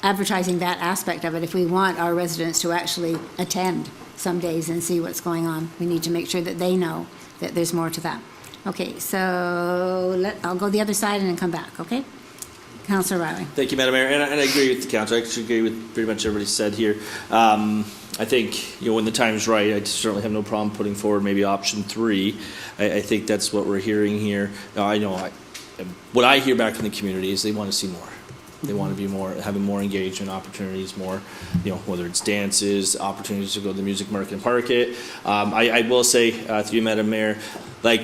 advertising that aspect of it. If we want our residents to actually attend some days and see what's going on, we need to make sure that they know that there's more to that. Okay, so I'll go the other side and then come back, okay? Councillor Riley. Thank you, Madam Mayor, and I agree with the council. I actually agree with pretty much everybody said here. I think, you know, when the time's right, I certainly have no problem putting forward maybe option 3. I think that's what we're hearing here. Now, I know what I hear back from the community is they want to see more. They want to be having more engagement opportunities, more, you know, whether it's dances, opportunities to go to the music market and park it. I will say, through you, Madam Mayor, like,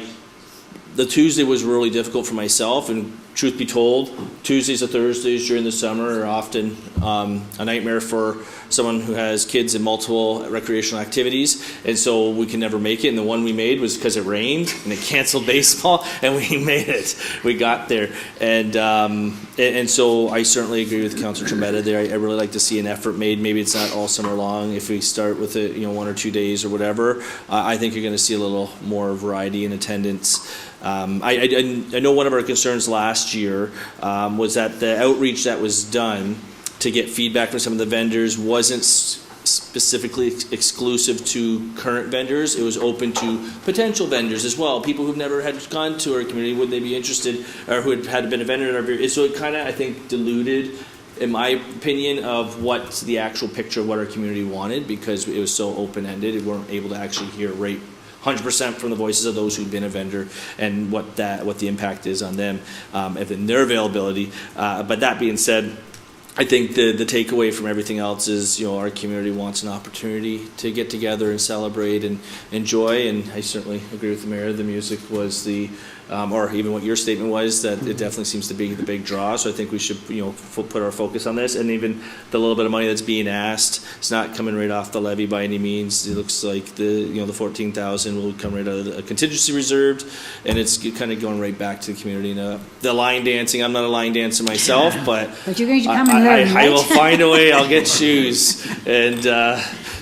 the Tuesday was really difficult for myself, and truth be told, Tuesdays or Thursdays during the summer are often a nightmare for someone who has kids in multiple recreational activities, and so we can never make it. And the one we made was because it rained and it canceled baseball, and we made it. We got there, and so I certainly agree with Councillor Trombetta there. I really like to see an effort made. Maybe it's not all summer long. If we start with it, you know, 1 or 2 days or whatever, I think you're going to see a little more variety in attendance. I know one of our concerns last year was that the outreach that was done to get feedback from some of the vendors wasn't specifically exclusive to current vendors. It was open to potential vendors as well, people who've never had gone to our community. Would they be interested, or who had been a vendor in our community? So it kind of, I think, diluted, in my opinion, of what the actual picture of what our community wanted, because it was so open-ended. We weren't able to actually hear 100% from the voices of those who've been a vendor and what the impact is on them and their availability. But that being said, I think the takeaway from everything else is, you know, our community wants an opportunity to get together and celebrate and enjoy. And I certainly agree with the mayor. The music was or even what your statement was, that it definitely seems to be the big draw. So I think we should, you know, put our focus on this. And even the little bit of money that's being asked, it's not coming right off the levy by any means. It looks like the 14,000 will come right out of a contingency reserved, and it's kind of going right back to the community. Now, the line dancing, I'm not a line dancer myself, but you're going to come and learn, I will find a way. I'll get shoes, and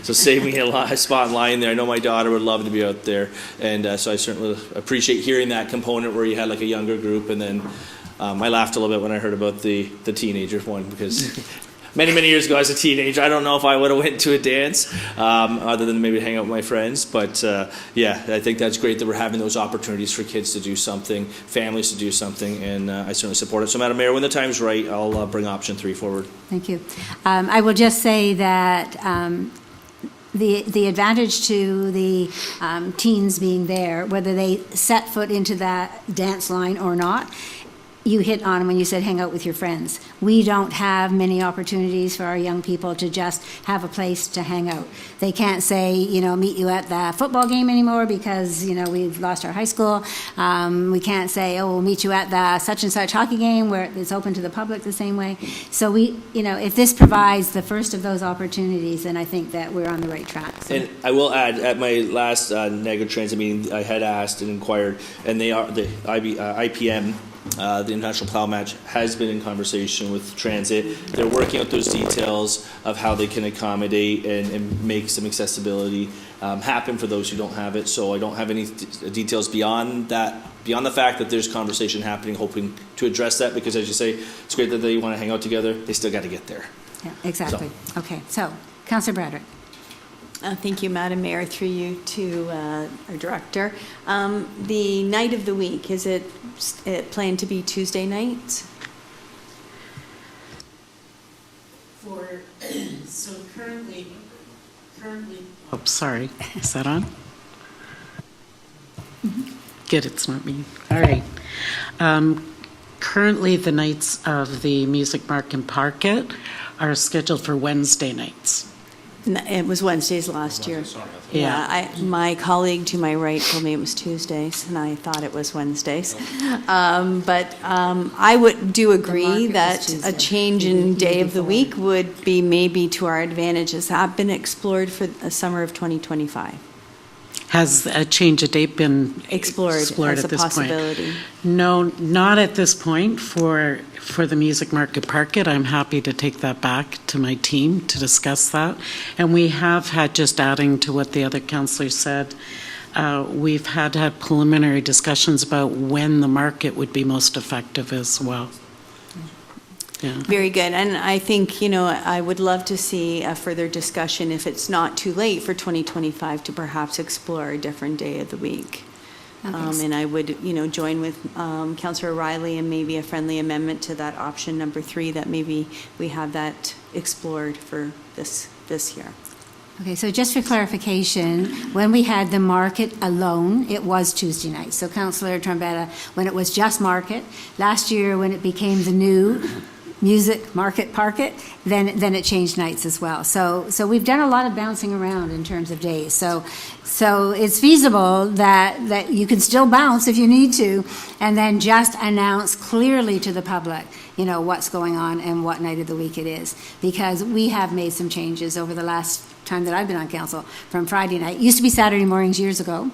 so save me a spot in line there. I know my daughter would love to be out there, and so I certainly appreciate hearing that component where you had like a younger group. And then I laughed a little bit when I heard about the teenager one, because many years ago as a teenager, I don't know if I would have went to a dance other than maybe hang out with my friends. But yeah, I think that's great that we're having those opportunities for kids to do something, families to do something, and I certainly support it. So, Madam Mayor, when the time's right, I'll bring option 3 forward. Thank you. I will just say that the advantage to the teens being there, whether they set foot into that dance line or not, you hit on when you said hang out with your friends. We don't have many opportunities for our young people to just have a place to hang out. They can't say, meet you at the football game anymore because, we've lost our high school. We can't say, oh, we'll meet you at the such and such hockey game where it's open to the public the same way. So if this provides the first of those opportunities, then I think that we're on the right track. So. And I will add, at my last Niagara Transit meeting, I had asked and inquired, and they are the IPM. The International Plow Match has been in conversation with Transit. They're working out those details of how they can accommodate and make some accessibility happen for those who don't have it. So I don't have any details beyond that, beyond the fact that there's conversation happening, hoping to address that, because as you say, it's great that they want to hang out together. They still got to get there. Yeah, exactly. So. Okay, so Councillor Bradrick. Thank you, Madam Mayor, through you to our director. The night of the week, is it planned to be Tuesday nights? So currently, oh, sorry, is that on? Good, it's not me. All right. Currently, the nights of the Music Mark and Parket are scheduled for Wednesday nights. It was Wednesdays last year. Yeah, my colleague to my right told me it was Tuesdays, and I thought it was Wednesdays. But I do agree that a change in day of the week would be maybe to our advantage. Has that been explored for the summer of 2025? Has a change of date been explored as at a this possibility? Point? No, not at this point. For the Music Market Parket, I'm happy to take that back to my team to discuss that. And we have had, just adding to what the other councillor said, we've had preliminary discussions about when the market would be most effective as well. Yeah. Very good. And I think, I would love to see a further discussion, if it's not too late for 2025, to perhaps explore a different day of the week. Okay. And I would, join with Councillor Riley and maybe a friendly amendment to that option number 3, that maybe we have that explored for this year. Okay, so just for clarification, when we had the market alone, it was Tuesday night. So Councillor Trombetta, when it was just market, last year when it became the new Music Market Parket, then it changed nights as well. So we've done a lot of bouncing around in terms of days. So it's feasible that you can still bounce if you need to, and then just announce clearly to the public, what's going on and what night of the week it is. Because we have made some changes over the last time that I've been on council from Friday night. It used to be Saturday mornings years ago.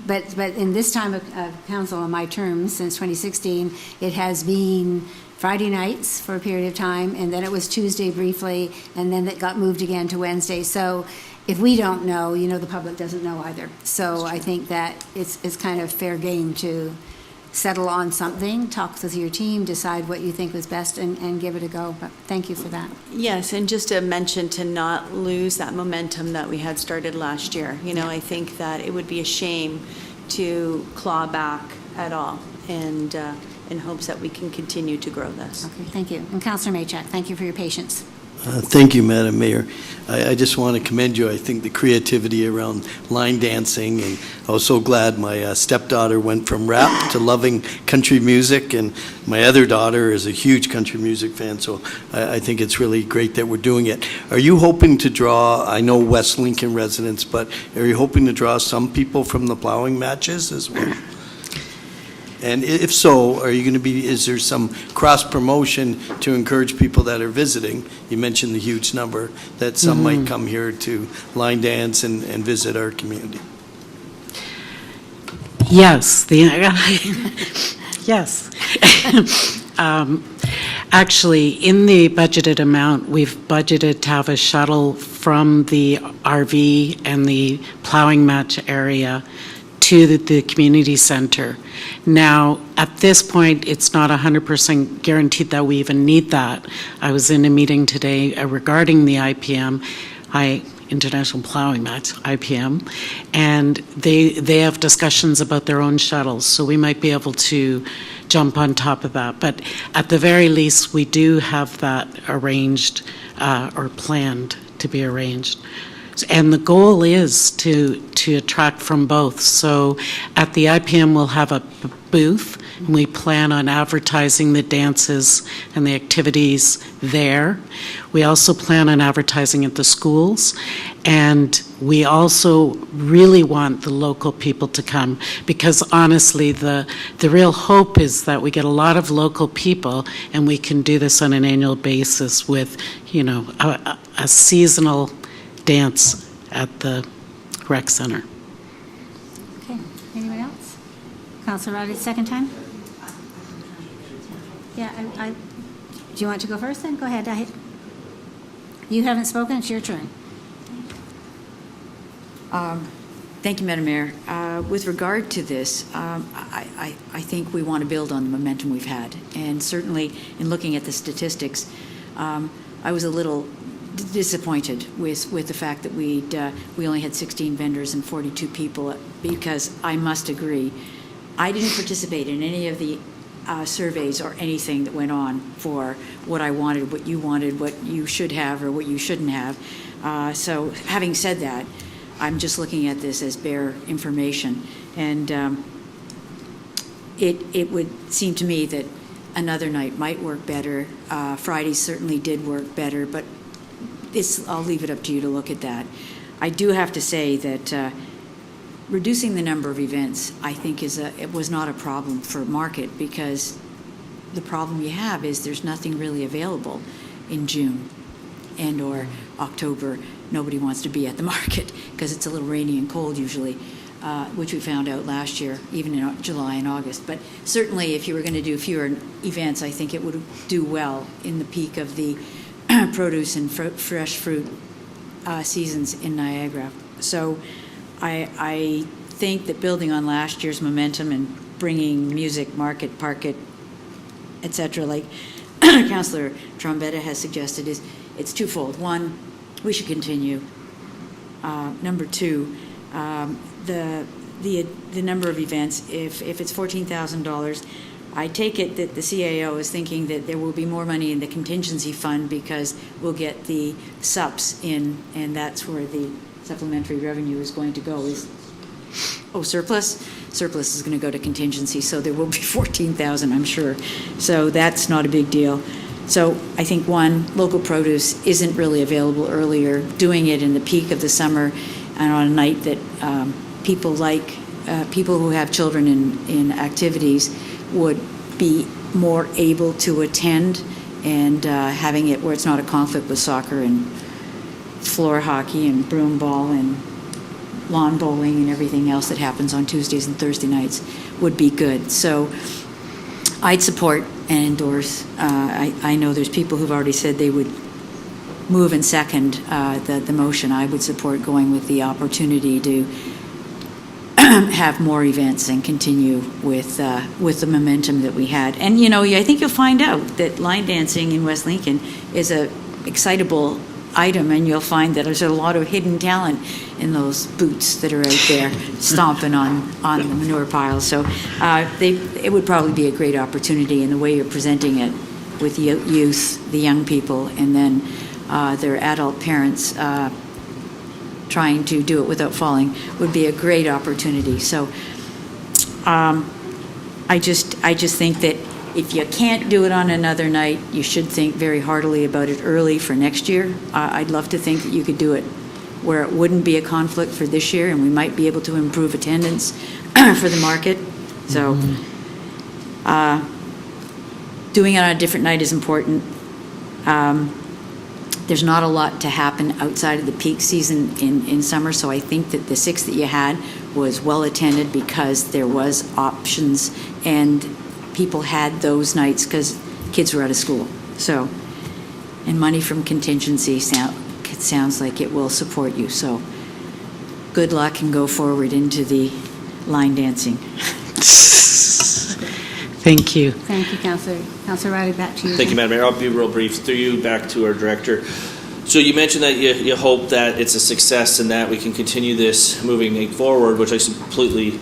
But in this time of council, in my term since 2016, it has been Friday nights for a period of time, and then it was Tuesday briefly, and then it got moved again to Wednesday. So if we don't know, the public doesn't know either. So I think that it's kind of fair game to settle on something, talk with your team, decide what you think was best, and give it a go. But thank you for that. Yes, and just to mention, to not lose that momentum that we had started last year. I think that it would be a shame to claw back at all, and in hopes that we can continue to grow this. Okay, thank you. And Councillor Maychak, thank you for your patience. Thank you, Madam Mayor. I just want to commend you. I think the creativity around line dancing, and I was so glad my stepdaughter went from rap to loving country music, and my other daughter is a huge country music fan, so I think it's really great that we're doing it. Are you hoping to draw, I know West Lincoln residents, but are you hoping to draw some people from the plowing matches as well? And if so, are you going to is there some cross-promotion to encourage people that are visiting? You mentioned the huge number, that some might come here to line dance and visit our community. Yes. Yes. Actually, in the budgeted amount, we've budgeted to have a shuttle from the RV and the plowing match area to the community center. Now, at this point, it's not 100% guaranteed that we even need that. I was in a meeting today regarding the IPM, International Plowing Match, IPM, and they have discussions about their own shuttles, so we might be able to jump on top of that. But at the very least, we do have that arranged or planned to be arranged. And the goal is to attract from both. So at the IPM, we'll have a booth, and we plan on advertising the dances and the activities there. We also plan on advertising at the schools, and we also really want the local people to come, because honestly, the real hope is that we get a lot of local people, and we can do this on an annual basis with, a seasonal dance at the rec center. Okay, anyone else? Councilor Roddy, second time? Yeah, do you want to go first then? Go ahead. You haven't spoken, it's your turn. Thank you, Madam Mayor. With regard to this, I think we want to build on the momentum we've had. And certainly, in looking at the statistics, I was a little disappointed with the fact that we only had 16 vendors and 42 people, because I must agree, I didn't participate in any of the surveys or anything that went on for what I wanted, what you should have, or what you shouldn't have. So having said that, I'm just looking at this as bare information, and it would seem to me that another night might work better. Friday certainly did work better, but I'll leave it up to you to look at that. I do have to say that reducing the number of events, I think, it was not a problem for market, because the problem you have is there's nothing really available in June and or October. Nobody wants to be at the market because it's a little rainy and cold usually, which we found out last year, even in July and August. But certainly if you were going to do fewer events, I think it would do well in the peak of the produce and fresh fruit seasons in Niagara. So I think that building on last year's momentum and bringing music, market, parket, et cetera, like Councillor Trombetta has suggested, it's twofold. One, we should continue. Number two, the number of events, if it's $14,000, I take it that the CAO is thinking that there will be more money in the contingency fund because we'll get the SUPs in, and that's where the supplementary revenue is going to go. Surplus? Surplus is going to go to contingency, so there will be 14,000, I'm sure. So that's not a big deal. So I think, one, local produce isn't really available earlier. Doing it in the peak of the summer and on a night that people who have children in activities would be more able to attend, and having it where it's not a conflict with soccer and floor hockey and broom ball and lawn bowling and everything else that happens on Tuesdays and Thursday nights would be good. So I'd support and endorse. I know there's people who've already said they would move and second the motion. I would support going with the opportunity to have more events and continue with the momentum that we had. And I think you'll find out that line dancing in West Lincoln is a excitable item, and you'll find that there's a lot of hidden talent in those boots that are out there stomping on the manure piles. So it would probably be a great opportunity in the way you're presenting it with the youth, the young people, and then their adult parents trying to do it without falling would be a great opportunity. So I just think that if you can't do it on another night, you should think very heartily about it early for next year. I'd love to think that you could do it where it wouldn't be a conflict for this year, and we might be able to improve attendance for the market. So doing it on a different night is important. There's not a lot to happen outside of the peak season in summer, so I think that the 6 that you had was well attended because there was options and people had those nights because kids were out of school. So, and money from contingency sounds like it will support you. So good luck and go forward into the line dancing. Thank you. Thank you, Councillor. Councillor Riley, back to you. Thank you, Madam Mayor. I'll be real brief. Through you, back to our director. So you mentioned that you hope that it's a success and that we can continue this moving forward, which I completely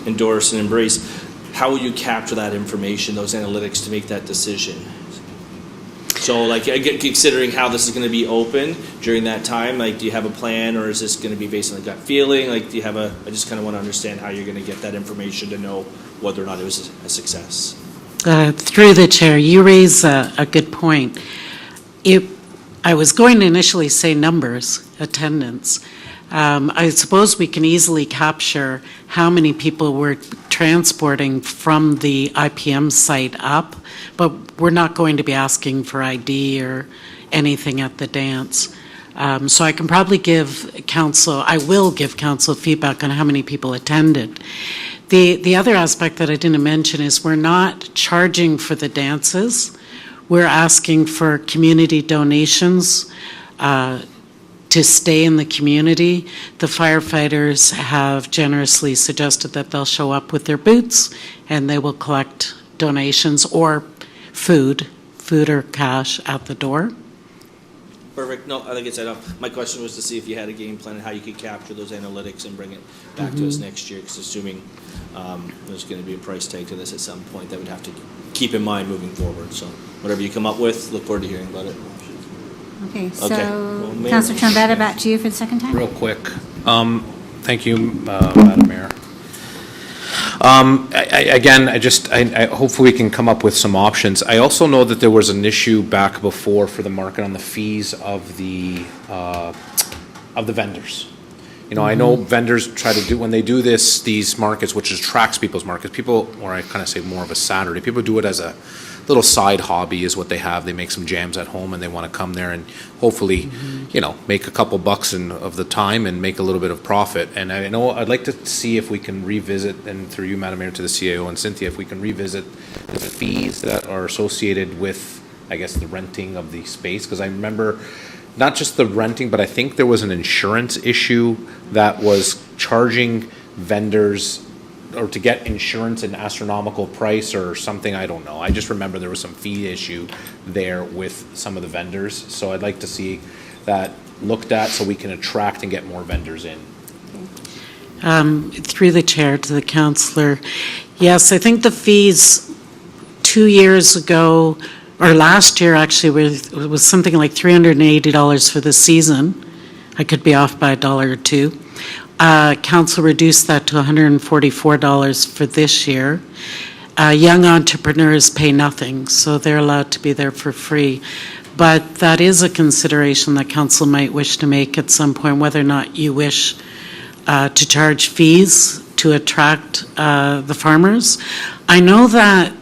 endorse and embrace. How will you capture that information, those analytics, to make that decision? So like, considering how this is going to be open during that time, like, do you have a plan, or is this going to be based on a gut feeling? Like, do you have I just kind of want to understand how you're going to get that information to know whether or not it was a success. Through the chair, you raise a good point. I was going to initially say numbers, attendance. I suppose we can easily capture how many people we're transporting from the IPM site up, but we're not going to be asking for ID or anything at the dance. So I can probably I will give council feedback on how many people attended. The other aspect that I didn't mention is we're not charging for the dances. We're asking for community donations to stay in the community. The firefighters have generously suggested that they'll show up with their boots and they will collect donations or food or cash at the door. Perfect. No, I think it's enough. My question was to see if you had a game plan and how you could capture those analytics and bring it back to us next year, because assuming there's going to be a price tag to this at some point, that we'd have to keep in mind moving forward. So whatever you come up with, look forward to hearing about it. Okay, so Well, Councillor Trombetta, back to you for the second time. Real quick. Thank you, Madam Mayor. Hopefully we can come up with some options. I also know that there was an issue back before for the market on the fees of the vendors. You know, I know vendors try to do, when they do these markets, which attracts people's markets, or I kind of say more of a Saturday, people do it as a little side hobby is what they have. They make some jams at home and they want to come there and hopefully, make a couple bucks of the time and make a little bit of profit. And I know I'd like to see if we can revisit, and through you, Madam Mayor, to the CAO and Cynthia, if we can revisit the fees that are associated with, I guess, the renting of the space. Because I remember not just the renting, but I think there was an insurance issue that was charging vendors or to get insurance an astronomical price or something, I don't know. I just remember there was some fee issue there with some of the vendors. So I'd like to see that looked at so we can attract and get more vendors in. Through the chair to the councillor, yes, I think the fees 2 years ago, or last year actually, was something like $380 for the season. I could be off by $1 or $2. Council reduced that to $144 for this year. Young entrepreneurs pay nothing, so they're allowed to be there for free. But that is a consideration that council might wish to make at some point, whether or not you wish to charge fees to attract the farmers. I know that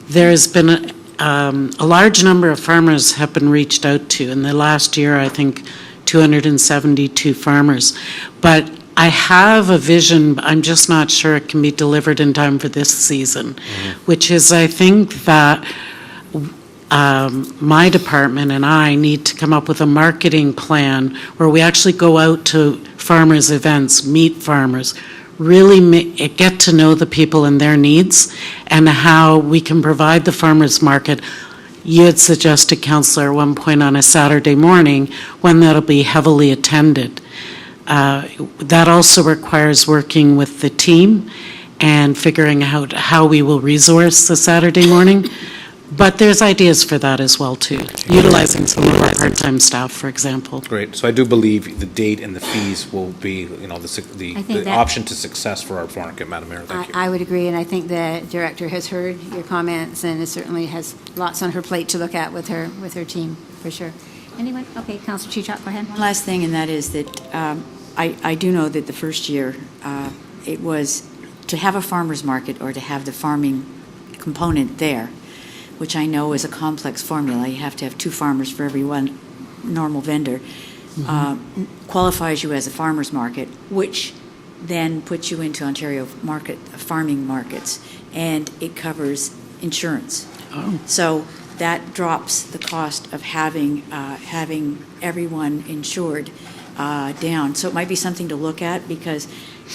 there's been a large number of farmers have been reached out to. In the last year, I think 272 farmers. But I have a vision, I'm just not sure it can be delivered in time for this season, which is I think that my department and I need to come up with a marketing plan where we actually go out to farmers' events, meet farmers, really get to know the people and their needs and how we can provide the farmers' market. You had suggested, Councillor, at one point on a Saturday morning when that'll be heavily attended. That also requires working with the team and figuring out how we will resource the Saturday morning. But there's ideas for that as well, too. Utilizing some of our part-time staff, for example. Great. So I do believe the date and the fees will be, the option to success for our market, Madam Mayor. Thank you. I would agree, and I think the director has heard your comments and certainly has lots on her plate to look at with her team, for sure. Anyone? Okay, Councillor Chichok, go ahead. One last thing, and that is that I do know that the first year it was to have a farmer's market or to have the farming component there, which I know is a complex formula. You have to have 2 farmers for every one normal vendor, qualifies you as a farmer's market, which then puts you into Ontario farming markets, and it covers insurance. So that drops the cost of having everyone insured down. So it might be something to look at because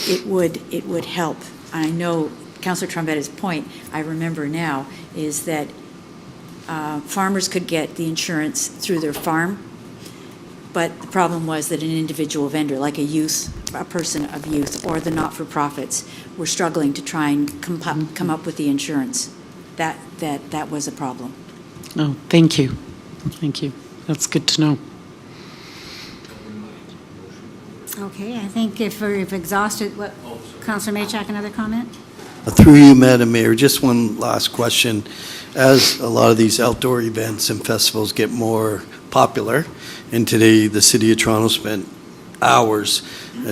it would help. I know Councillor Trombetta's point, I remember now, is that farmers could get the insurance through their farm, but the problem was that an individual vendor, like a person of youth, or the not-for-profits, were struggling to try and come up with the insurance. That was a problem. Oh, thank you. Thank you. That's good to know. Okay, I think if we've exhausted, what, Councillor Maychak, another comment? Through you, Madam Mayor, just one last question. As a lot of these outdoor events and festivals get more popular, and today the City of Toronto spent hours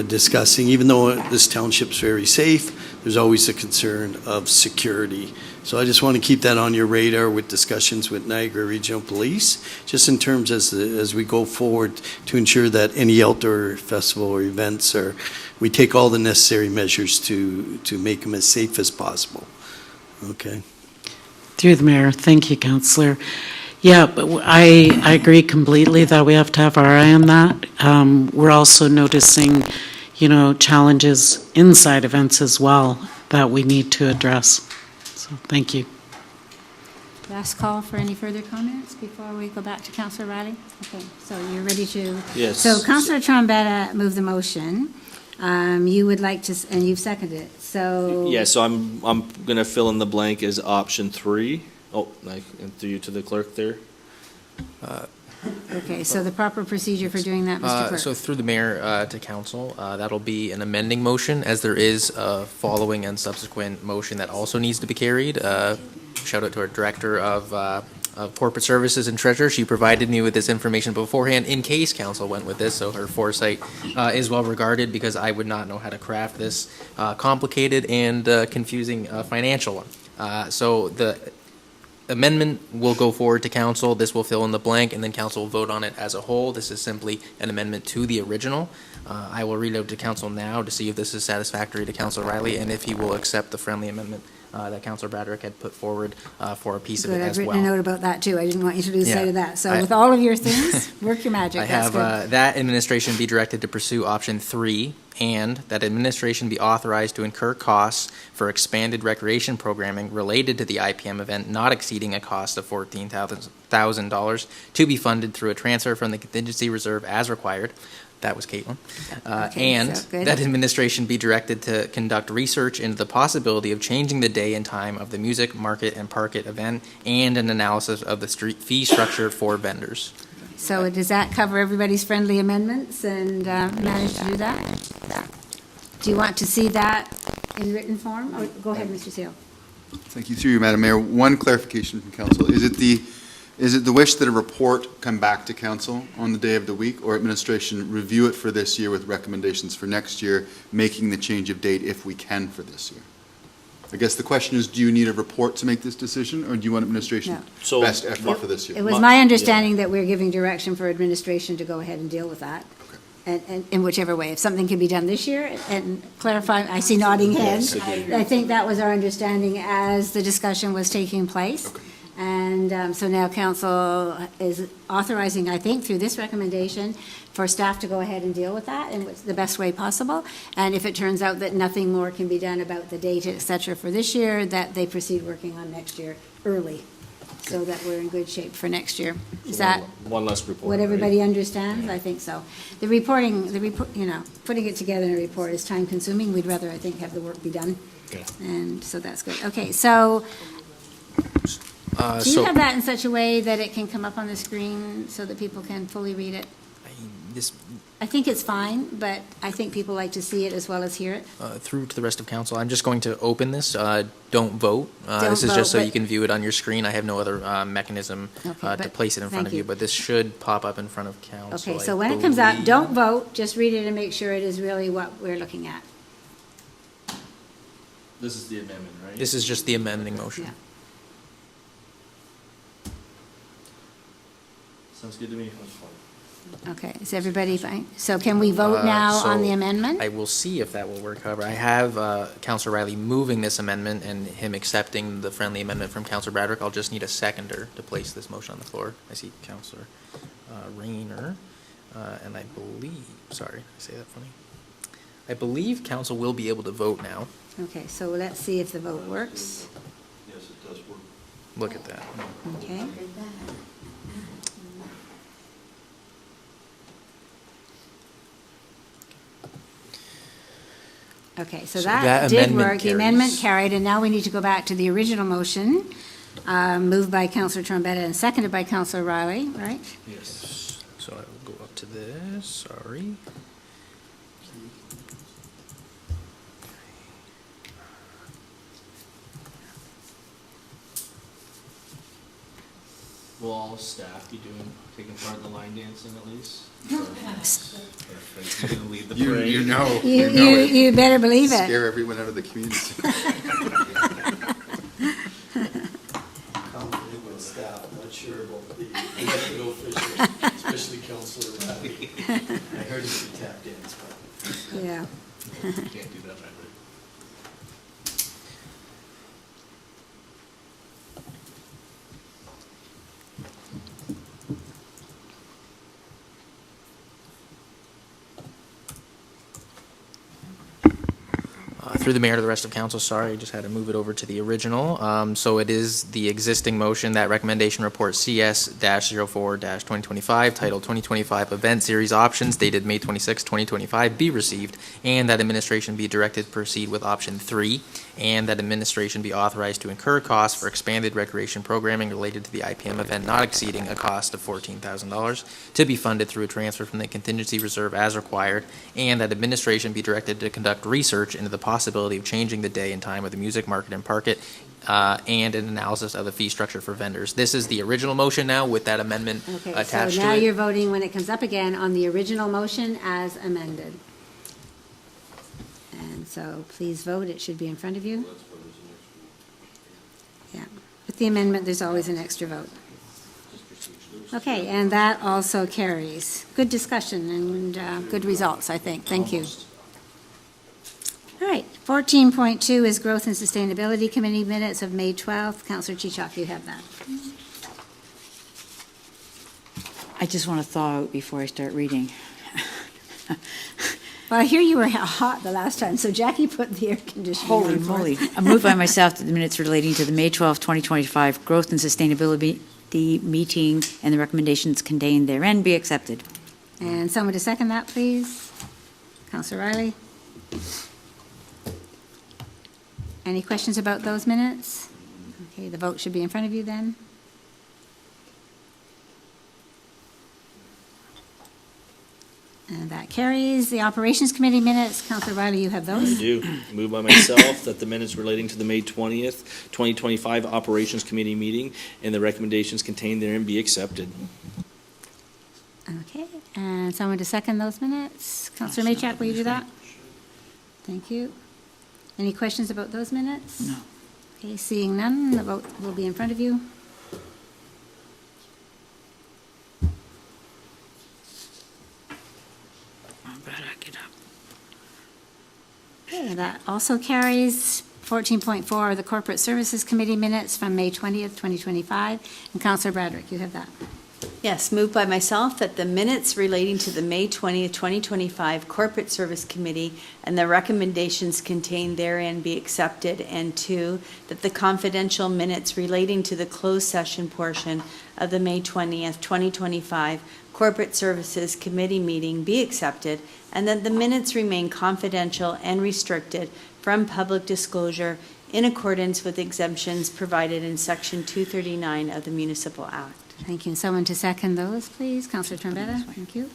discussing, even though this township's very safe, there's always a concern of security. So I just want to keep that on your radar with discussions with Niagara Regional Police, just in terms as we go forward to ensure that any outdoor festival or events we take all the necessary measures to make them as safe as possible. Okay. Through the mayor, thank you, Councillor. Yeah, but I agree completely that we have to have our eye on that. We're also noticing, challenges inside events as well that we need to address. So thank you. Last call for any further comments before we go back to Councillor Riley? Okay, so you're ready to? Yes. So Councillor Trombetta moved the motion. You would like to, and you've seconded it, so. Yeah, so I'm going to fill in the blank as option 3. Oh, I threw you to the clerk there. Okay, so the proper procedure for doing that, Mr. Clerk? So through the mayor to council, that'll be an amending motion, as there is a following and subsequent motion that also needs to be carried. Shout out to our Director of Corporate Services and Treasurer. She provided me with this information beforehand in case council went with this, so her foresight is well regarded, because I would not know how to craft this complicated and confusing financial one. So the amendment will go forward to council. This will fill in the blank, and then council will vote on it as a whole. This is simply an amendment to the original. I will read out to council now to see if this is satisfactory to Councilor Riley, and if he will accept the friendly amendment that Councilor Bradrick had put forward for a piece of it as well. I've written a note about that too. I didn't want you to lose Yeah. sight of that. So with all of your things, work your magic. I That's have good. that administration be directed to pursue option 3, and that administration be authorized to incur costs for expanded recreation programming related to the IPM event not exceeding a cost of $14,000 to be funded through a transfer from the contingency reserve as required. That was Caitlin. And so good. that administration be directed to conduct research into the possibility of changing the day and time of the music, market, and parket event, and an analysis of the fee structure for vendors. So does that cover everybody's friendly amendments and manage to do that? Do you want to see that in written form? Or go ahead, Mr. Seal. Thank you. Through you, Madam Mayor. One clarification from council. Is it the wish that a report come back to council on the day of the week, or administration review it for this year with recommendations for next year, making the change of date if we can for this year? I guess the question is, do you need a report to make this decision, or do you want administration So- best effort for this year? It was my understanding that we're giving direction for administration to go ahead and deal with that. And in whichever way, if something can be done this year and clarify, I see nodding heads. I think that was our understanding as the discussion was taking place. And so now council is authorizing, I think, through this recommendation, for staff to go ahead and deal with that in the best way possible. And if it turns out that nothing more can be done about the date, et cetera, for this year, that they proceed working on next year early, so that we're in good shape for next year. Is that one less report? what right? everybody understands? I think so. The reporting, putting it together in a report is time consuming. We'd rather, I think, have the work be done. Okay. And so that's good. Okay, so do you have that in such a way that it can come up on the screen so that people can fully read it? I think it's fine, but I think people like to see it as well as hear it. Through to the rest of council, I'm just going to open this. Don't vote. Don't This is vote, just so but- you can view it on your screen. I have no other mechanism Okay, to but place it in front thank of you, you. but this should pop up in front of council. Okay, I so when it comes out, believe. don't vote, just read it and make sure it is really what we're looking at. This is the amendment, right? This is just the amending motion. Yeah. Sounds good to me. That's fine. Okay, is everybody fine? So can we vote now on the So amendment? I will see if that will work. However, I have Councilor Riley moving this amendment and him accepting the friendly amendment from Councilor Bradrick. I'll just need a seconder to place this motion on the floor. I see Councilor Rayner, and I believe, sorry, I say that funny. I believe council will be able to vote now. Okay, so let's see if the vote works. Yes, it does work. Look at that. Okay. Okay, so So that that did amendment work. The amendment carries. carried, and now we need to go back to the original motion Moved by Councillor Trombetta and seconded by Councillor Riley, right? Yes. So I will go up to this, sorry. Will all staff be taking part in the line dancing at least? Perfect. You're gonna lead the You parade. know. You better believe it. Scare everyone out of the community. Confident with staff, I'm not sure about the elected officials, especially Councillor Riley. I heard he could tap dance, but. Yeah. Can't do that, right? Through the mayor to the rest of council, sorry, I just had to move it over to the original. So it is the existing motion that recommendation report CS-04-2025, titled 2025 Event Series Options dated May 26, 2025, be received, and that administration be directed to proceed with option 3, and that administration be authorized to incur costs for expanded recreation programming related to the IPM event not exceeding a cost of $14,000 to be funded through a transfer from the contingency reserve as required, and that administration be directed to conduct research into the possibility of changing the day and time of the music market and parket, and an analysis of the fee structure for vendors. This is the original motion now with that amendment attached to it. So now you're voting, when it comes up again, on the original motion as amended. And so please vote, it should be in front of you. Yeah, with the amendment, there's always an extra vote. Okay, and that also carries. Good discussion and good results, I think. Thank you. All right, 14.2 is Growth and Sustainability Committee minutes of May 12th. Councillor Chichok, you have that. I just want to thaw out before I start reading. Well, I hear you were hot the last time, so Jackie put the air conditioning on. Holy moly. I move by myself that the minutes relating to the May 12, 2025 Growth and Sustainability meeting and the recommendations contained therein be accepted. And someone to second that, please. Councillor Riley. Any questions about those minutes? Okay, the vote should be in front of you then. And that carries. The Operations Committee minutes, Councillor Riley, you have those? I do. Move by myself that the minutes relating to the May 20th, 2025 Operations Committee meeting and the recommendations contained therein be accepted. Okay, and someone to second those minutes? Councillor Maychak, will you do that? Thank you. Any questions about those minutes? No. Okay, seeing none, the vote will be in front of you. Okay, that also carries. 14.4 are the Corporate Services Committee minutes from May 20th, 2025. And Councillor Bradrick, you have that. Yes, moved by myself that the minutes relating to the May 20th, 2025 Corporate Service Committee and the recommendations contained therein be accepted, and 2, that the confidential minutes relating to the closed session portion of the May 20th, 2025 Corporate Services Committee meeting be accepted, and that the minutes remain confidential and restricted from public disclosure in accordance with exemptions provided in Section 239 of the Municipal Act. Thank you. And someone to second those, please. Councillor Trombetta, thank you.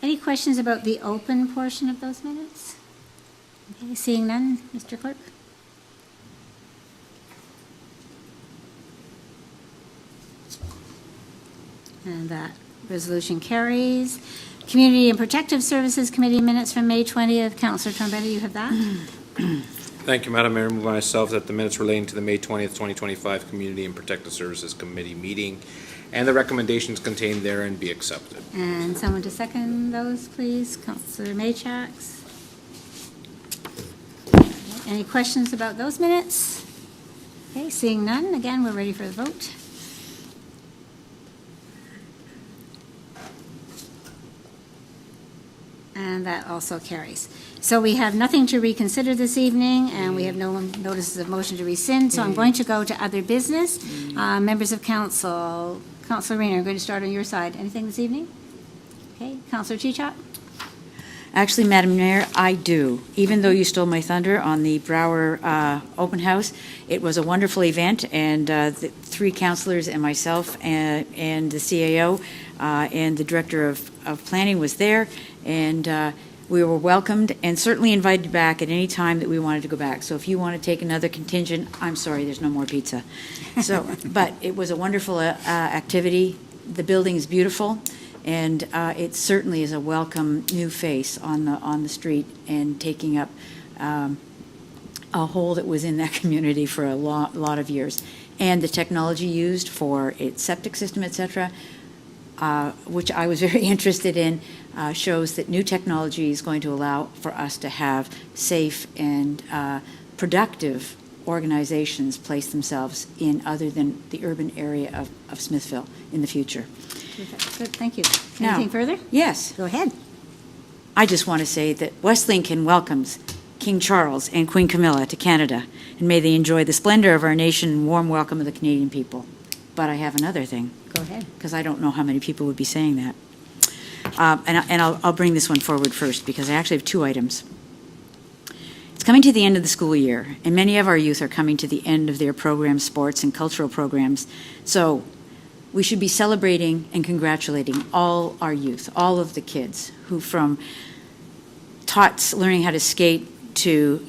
Any questions about the open portion of those minutes? Okay, seeing none, Mr. Clerk? And that resolution carries. Community and Protective Services Committee minutes from May 20th. Councillor Trombetta, you have that? Thank you, Madam Mayor. Move myself that the minutes relating to the May 20th, 2025 Community and Protective Services Committee meeting and the recommendations contained therein be accepted. And someone to second those, please. Councillor Maychaks. Any questions about those minutes? Okay, seeing none, again, we're ready for the vote. And that also carries. So we have nothing to reconsider this evening, and we have no notices of motion to rescind, so I'm going to go to other business. Members of council, Councillor Rayner, I'm going to start on your side. Anything this evening? Okay, Councillor Chichok? Actually, Madam Mayor, I do. Even though you stole my thunder on the Brower Open House, it was a wonderful event, and the three councillors and myself and the CAO and the Director of Planning was there, and we were welcomed and certainly invited back at any time that we wanted to go back. So if you want to take another contingent, I'm sorry, there's no more pizza. So, but it was a wonderful activity. The building is beautiful, and it certainly is a welcome new face on the street and taking up a hole that was in that community for a lot of years. And the technology used for its septic system, et cetera, which I was very interested in, shows that new technology is going to allow for us to have safe and productive organizations place themselves in other than the urban area of Smithville in the future. Good, thank you. Now- Anything further? Yes. Go ahead. I just want to say that West Lincoln welcomes King Charles and Queen Camilla to Canada, and may they enjoy the splendor of our nation and warm welcome of the Canadian people. But I have another thing. Go ahead. Because I don't know how many people would be saying that. And I'll bring this one forward first, because I actually have two items. It's coming to the end of the school year, and many of our youth are coming to the end of their programs, sports and cultural programs. So we should be celebrating and congratulating all our youth, all of the kids who, from tots learning how to skate to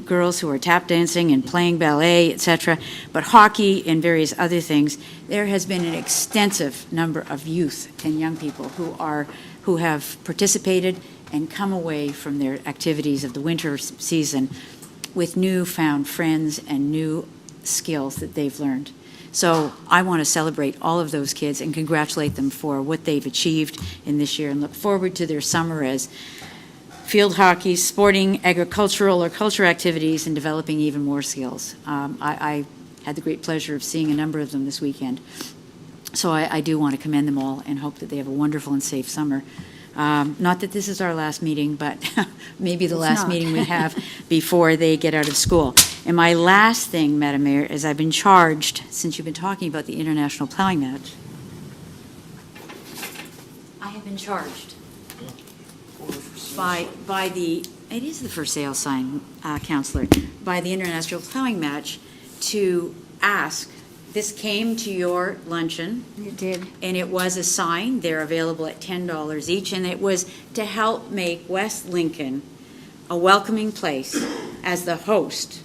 girls who are tap dancing and playing ballet, etc., but hockey and various other things. There has been an extensive number of youth and young people who have participated and come away from their activities of the winter season with newfound friends and new skills that they've learned. So I want to celebrate all of those kids and congratulate them for what they've achieved in this year, and look forward to their summer as field hockey, sporting, agricultural, or culture activities, and developing even more skills. I had the great pleasure of seeing a number of them this weekend. So I do want to commend them all and hope that they have a wonderful and safe summer. Not that this is our last meeting, but maybe the last meeting we have before they get out of school. And my last thing, Madam Mayor, is I've been charged, since you've been talking about the International Plowing Match, I have been charged by the, it is the for sale sign, Counselor, by the International Plowing Match to ask, this came to your luncheon. It did. And it was a sign. They're available at $10 each, and it was to help make West Lincoln a welcoming place as the host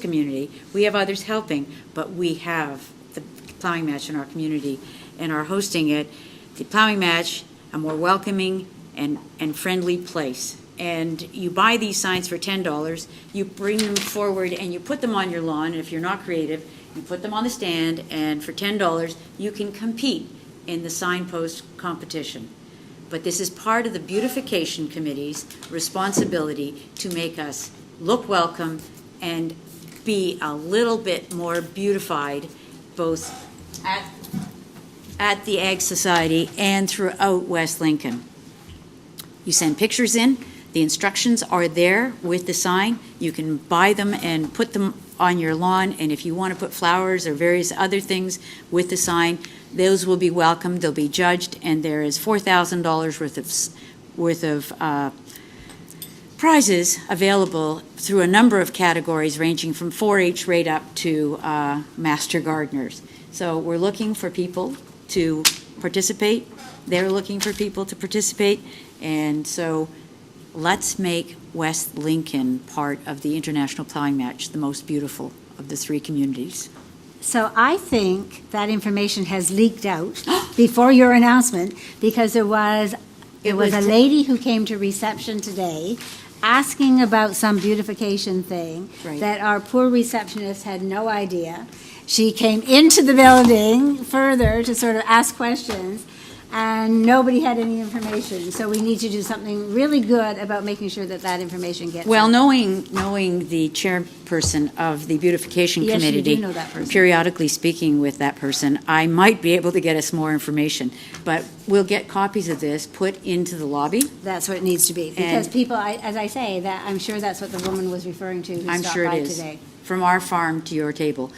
community. We have others helping, but we have the plowing match in our community and are hosting it. The plowing match, a more welcoming and friendly place. And you buy these signs for $10, you bring them forward and you put them on your lawn, and if you're not creative, you put them on the stand, and for $10, you can compete in the signpost competition. But this is part of the beautification committee's responsibility to make us look welcome and be a little bit more beautified, both at the Ag Society and throughout West Lincoln. You send pictures in. The instructions are there with the sign. You can buy them and put them on your lawn, and if you want to put flowers or various other things with the sign, those will be welcomed. They'll be judged, and there is $4,000 worth of prizes available through a number of categories, ranging from 4-H right up to master gardeners. So we're looking for people to participate. They're looking for people to participate, and so let's make West Lincoln part of the International Plowing Match, the most beautiful of the three communities. So I think that information has leaked out before your announcement, because there was a lady who came to reception today asking about some beautification thing that our poor receptionist had no idea. She came into the building further to sort of ask questions, and nobody had any information. So we need to do something really good about making sure that that information gets Well, out. knowing the chairperson of the beautification Yes, you committee, do know that person. periodically speaking with that person, I might be able to get us more information. But we'll get copies of this put into the lobby. That's what it needs to be, because people, as I say, that I'm sure that's what the woman was referring to who I'm stopped sure it by is. today. From our farm to your table.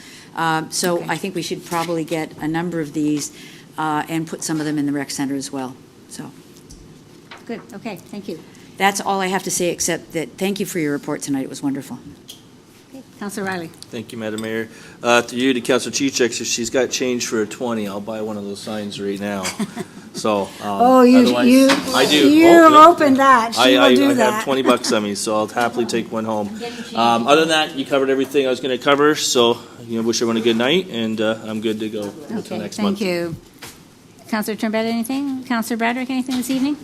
So I think we should probably get a number of these and put some of them in the rec center as well. So. good, okay, thank you. That's all I have to say, except that thank you for your report tonight. It was wonderful. Okay, Councillor Riley. Thank you, Madam Mayor. Through you to Councilor Chichek, if she's got change for a 20, I'll buy one of those signs right now. So, otherwise, I do. You opened that. She will do I that. have $20 on me, so I'll happily take one home. Other than that, you covered everything I was going to cover, so wish everyone a good night, and I'm good to go until Okay, next month. thank you. Councillor Turnbull, anything? Councillor Bradrick, anything this evening?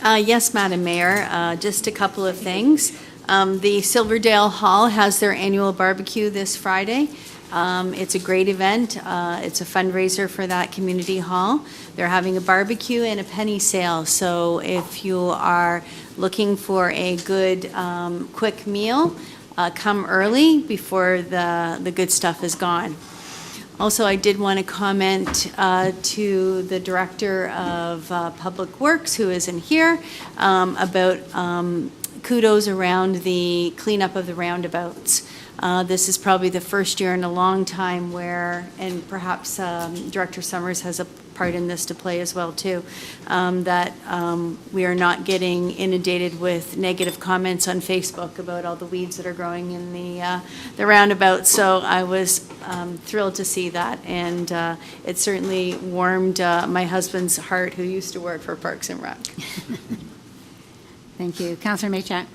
Yes, Madam Mayor, just a couple of things. The Silverdale Hall has their annual barbecue this Friday. It's a great event. It's a fundraiser for that community hall. They're having a barbecue and a penny sale. So if you are looking for a good, quick meal, come early before the good stuff is gone. Also, I did want to comment to the Director of Public Works, who isn't here, about kudos around the cleanup of the roundabouts. This is probably the first year in a long time where, and perhaps Director Summers has a part in this to play as well too, that we are not getting inundated with negative comments on Facebook about all the weeds that are growing in the roundabout. So I was thrilled to see that, and it certainly warmed my husband's heart, who used to work for Parks and Rec. Thank you. Councillor Maychak.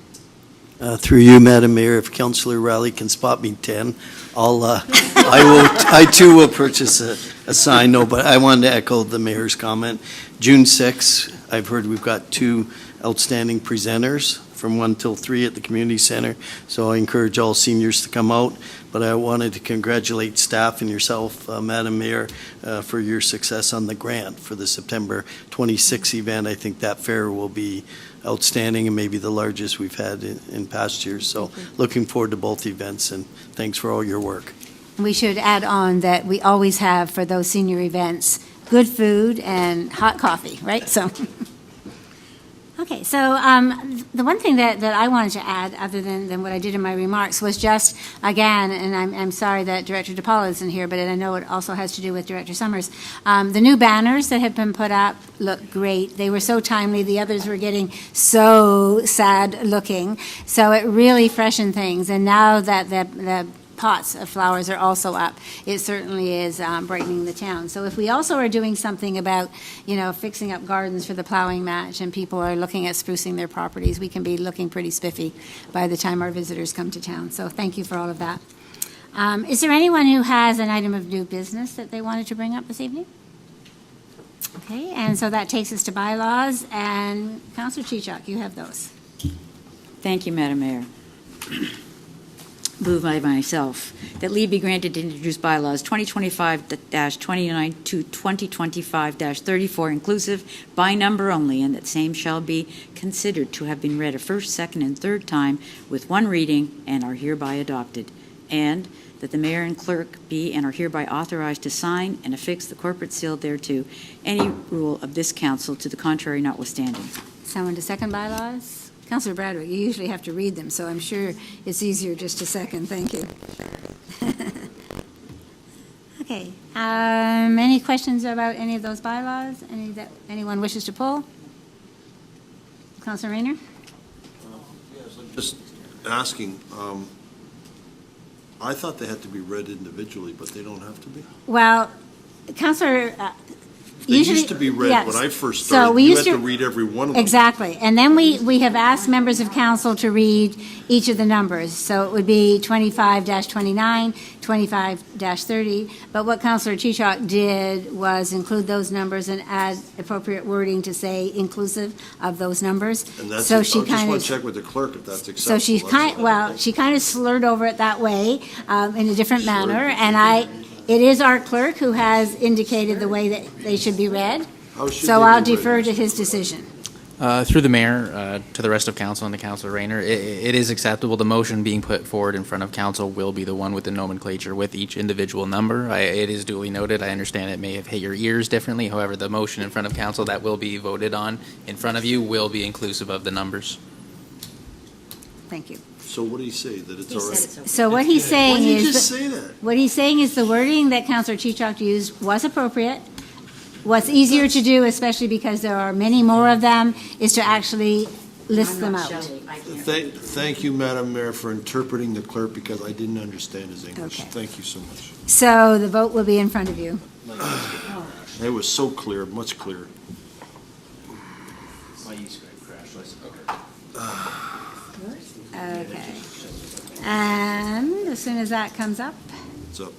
Through you, Madam Mayor, if Councillor Riley can spot me 10, I too will purchase a sign. No, but I wanted to echo the Mayor's comment. June 6th, I've heard we've got 2 outstanding presenters from 1 till 3 at the community center. So I encourage all seniors to come out. But I wanted to congratulate staff and yourself, Madam Mayor, for your success on the grant for the September 26th event. I think that fair will be outstanding and maybe the largest we've had in past years. So looking forward to both events, and thanks for all your work. We should add on that we always have, for those senior events, good food and hot coffee, right? So, okay, so the one thing that I wanted to add, other than what I did in my remarks, was just, again, and I'm sorry that Director DePaula isn't here, but I know it also has to do with Director Summers. The new banners that have been put up look great. They were so timely. The others were getting so sad looking. So it really freshened things. And now that the pots of flowers are also up, it certainly is brightening the town. So if we also are doing something about, fixing up gardens for the plowing match, and people are looking at sprucing their properties, we can be looking pretty spiffy by the time our visitors come to town. So thank you for all of that. Is there anyone who has an item of new business that they wanted to bring up this evening? Okay, and so that takes us to bylaws, and Councillor Chichok, you have those. Thank you, Madam Mayor. Moved by myself that leave be granted to introduce bylaws 2025-29 to 2025-34 inclusive by number only, and that same shall be considered to have been read a first, second, and third time with one reading and are hereby adopted. And that the mayor and clerk be and are hereby authorized to sign and affix the corporate seal thereto, any rule of this council to the contrary notwithstanding. Someone to second bylaws? Councillor Bradwick, you usually have to read them, so I'm sure it's easier just to second. Thank you. Okay. Any questions about any of those bylaws? Any that anyone wishes to pull? Councillor Rayner? Yes, I'm just asking. I thought they had to be read individually, but they don't have to be? Well, Councillor... They used to be read yes. when I first So started. we You used had to to read every one of them. Exactly. And then we have asked members of council to read each of the numbers. So it would be 25-29, 25-30. But what Councillor Chichok did was include those numbers and add appropriate wording to say inclusive of those numbers. And that's so it. she I just kind want of to check with the clerk if that's acceptable. so she kind of slurred over it that way in a different manner. And it is our clerk who has indicated the way that they should be read. So I'll defer to his decision. Through the mayor, to the rest of council and to Councillor Rayner, it is acceptable. The motion being put forward in front of council will be the one with the nomenclature with each individual number. It is duly noted. I understand it may have hit your ears differently. However, the motion in front of council that will be voted on in front of you will be inclusive of the numbers. Thank you. So what do you say, that it's all right? So what he's saying Why did you is... just say that? What he's saying is the wording that Councillor Chichok used was appropriate, What's easier to do, especially because there are many more of them, is to actually list them out. Thank you, Madam Mayor, for interpreting the clerk because I didn't understand his English. Okay. Thank you so much. So the vote will be in front of you. It was so clear, much clearer. My e-script crashed. Okay. And as soon as that comes up, It's up.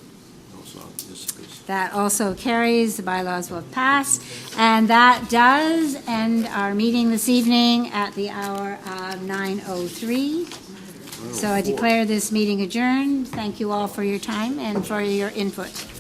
No, it's not. Yes, it is. that also carries, the bylaws will pass. And that does end our meeting this evening at the hour of 9:03. So I declare this meeting adjourned. Thank you all for your time and for your input.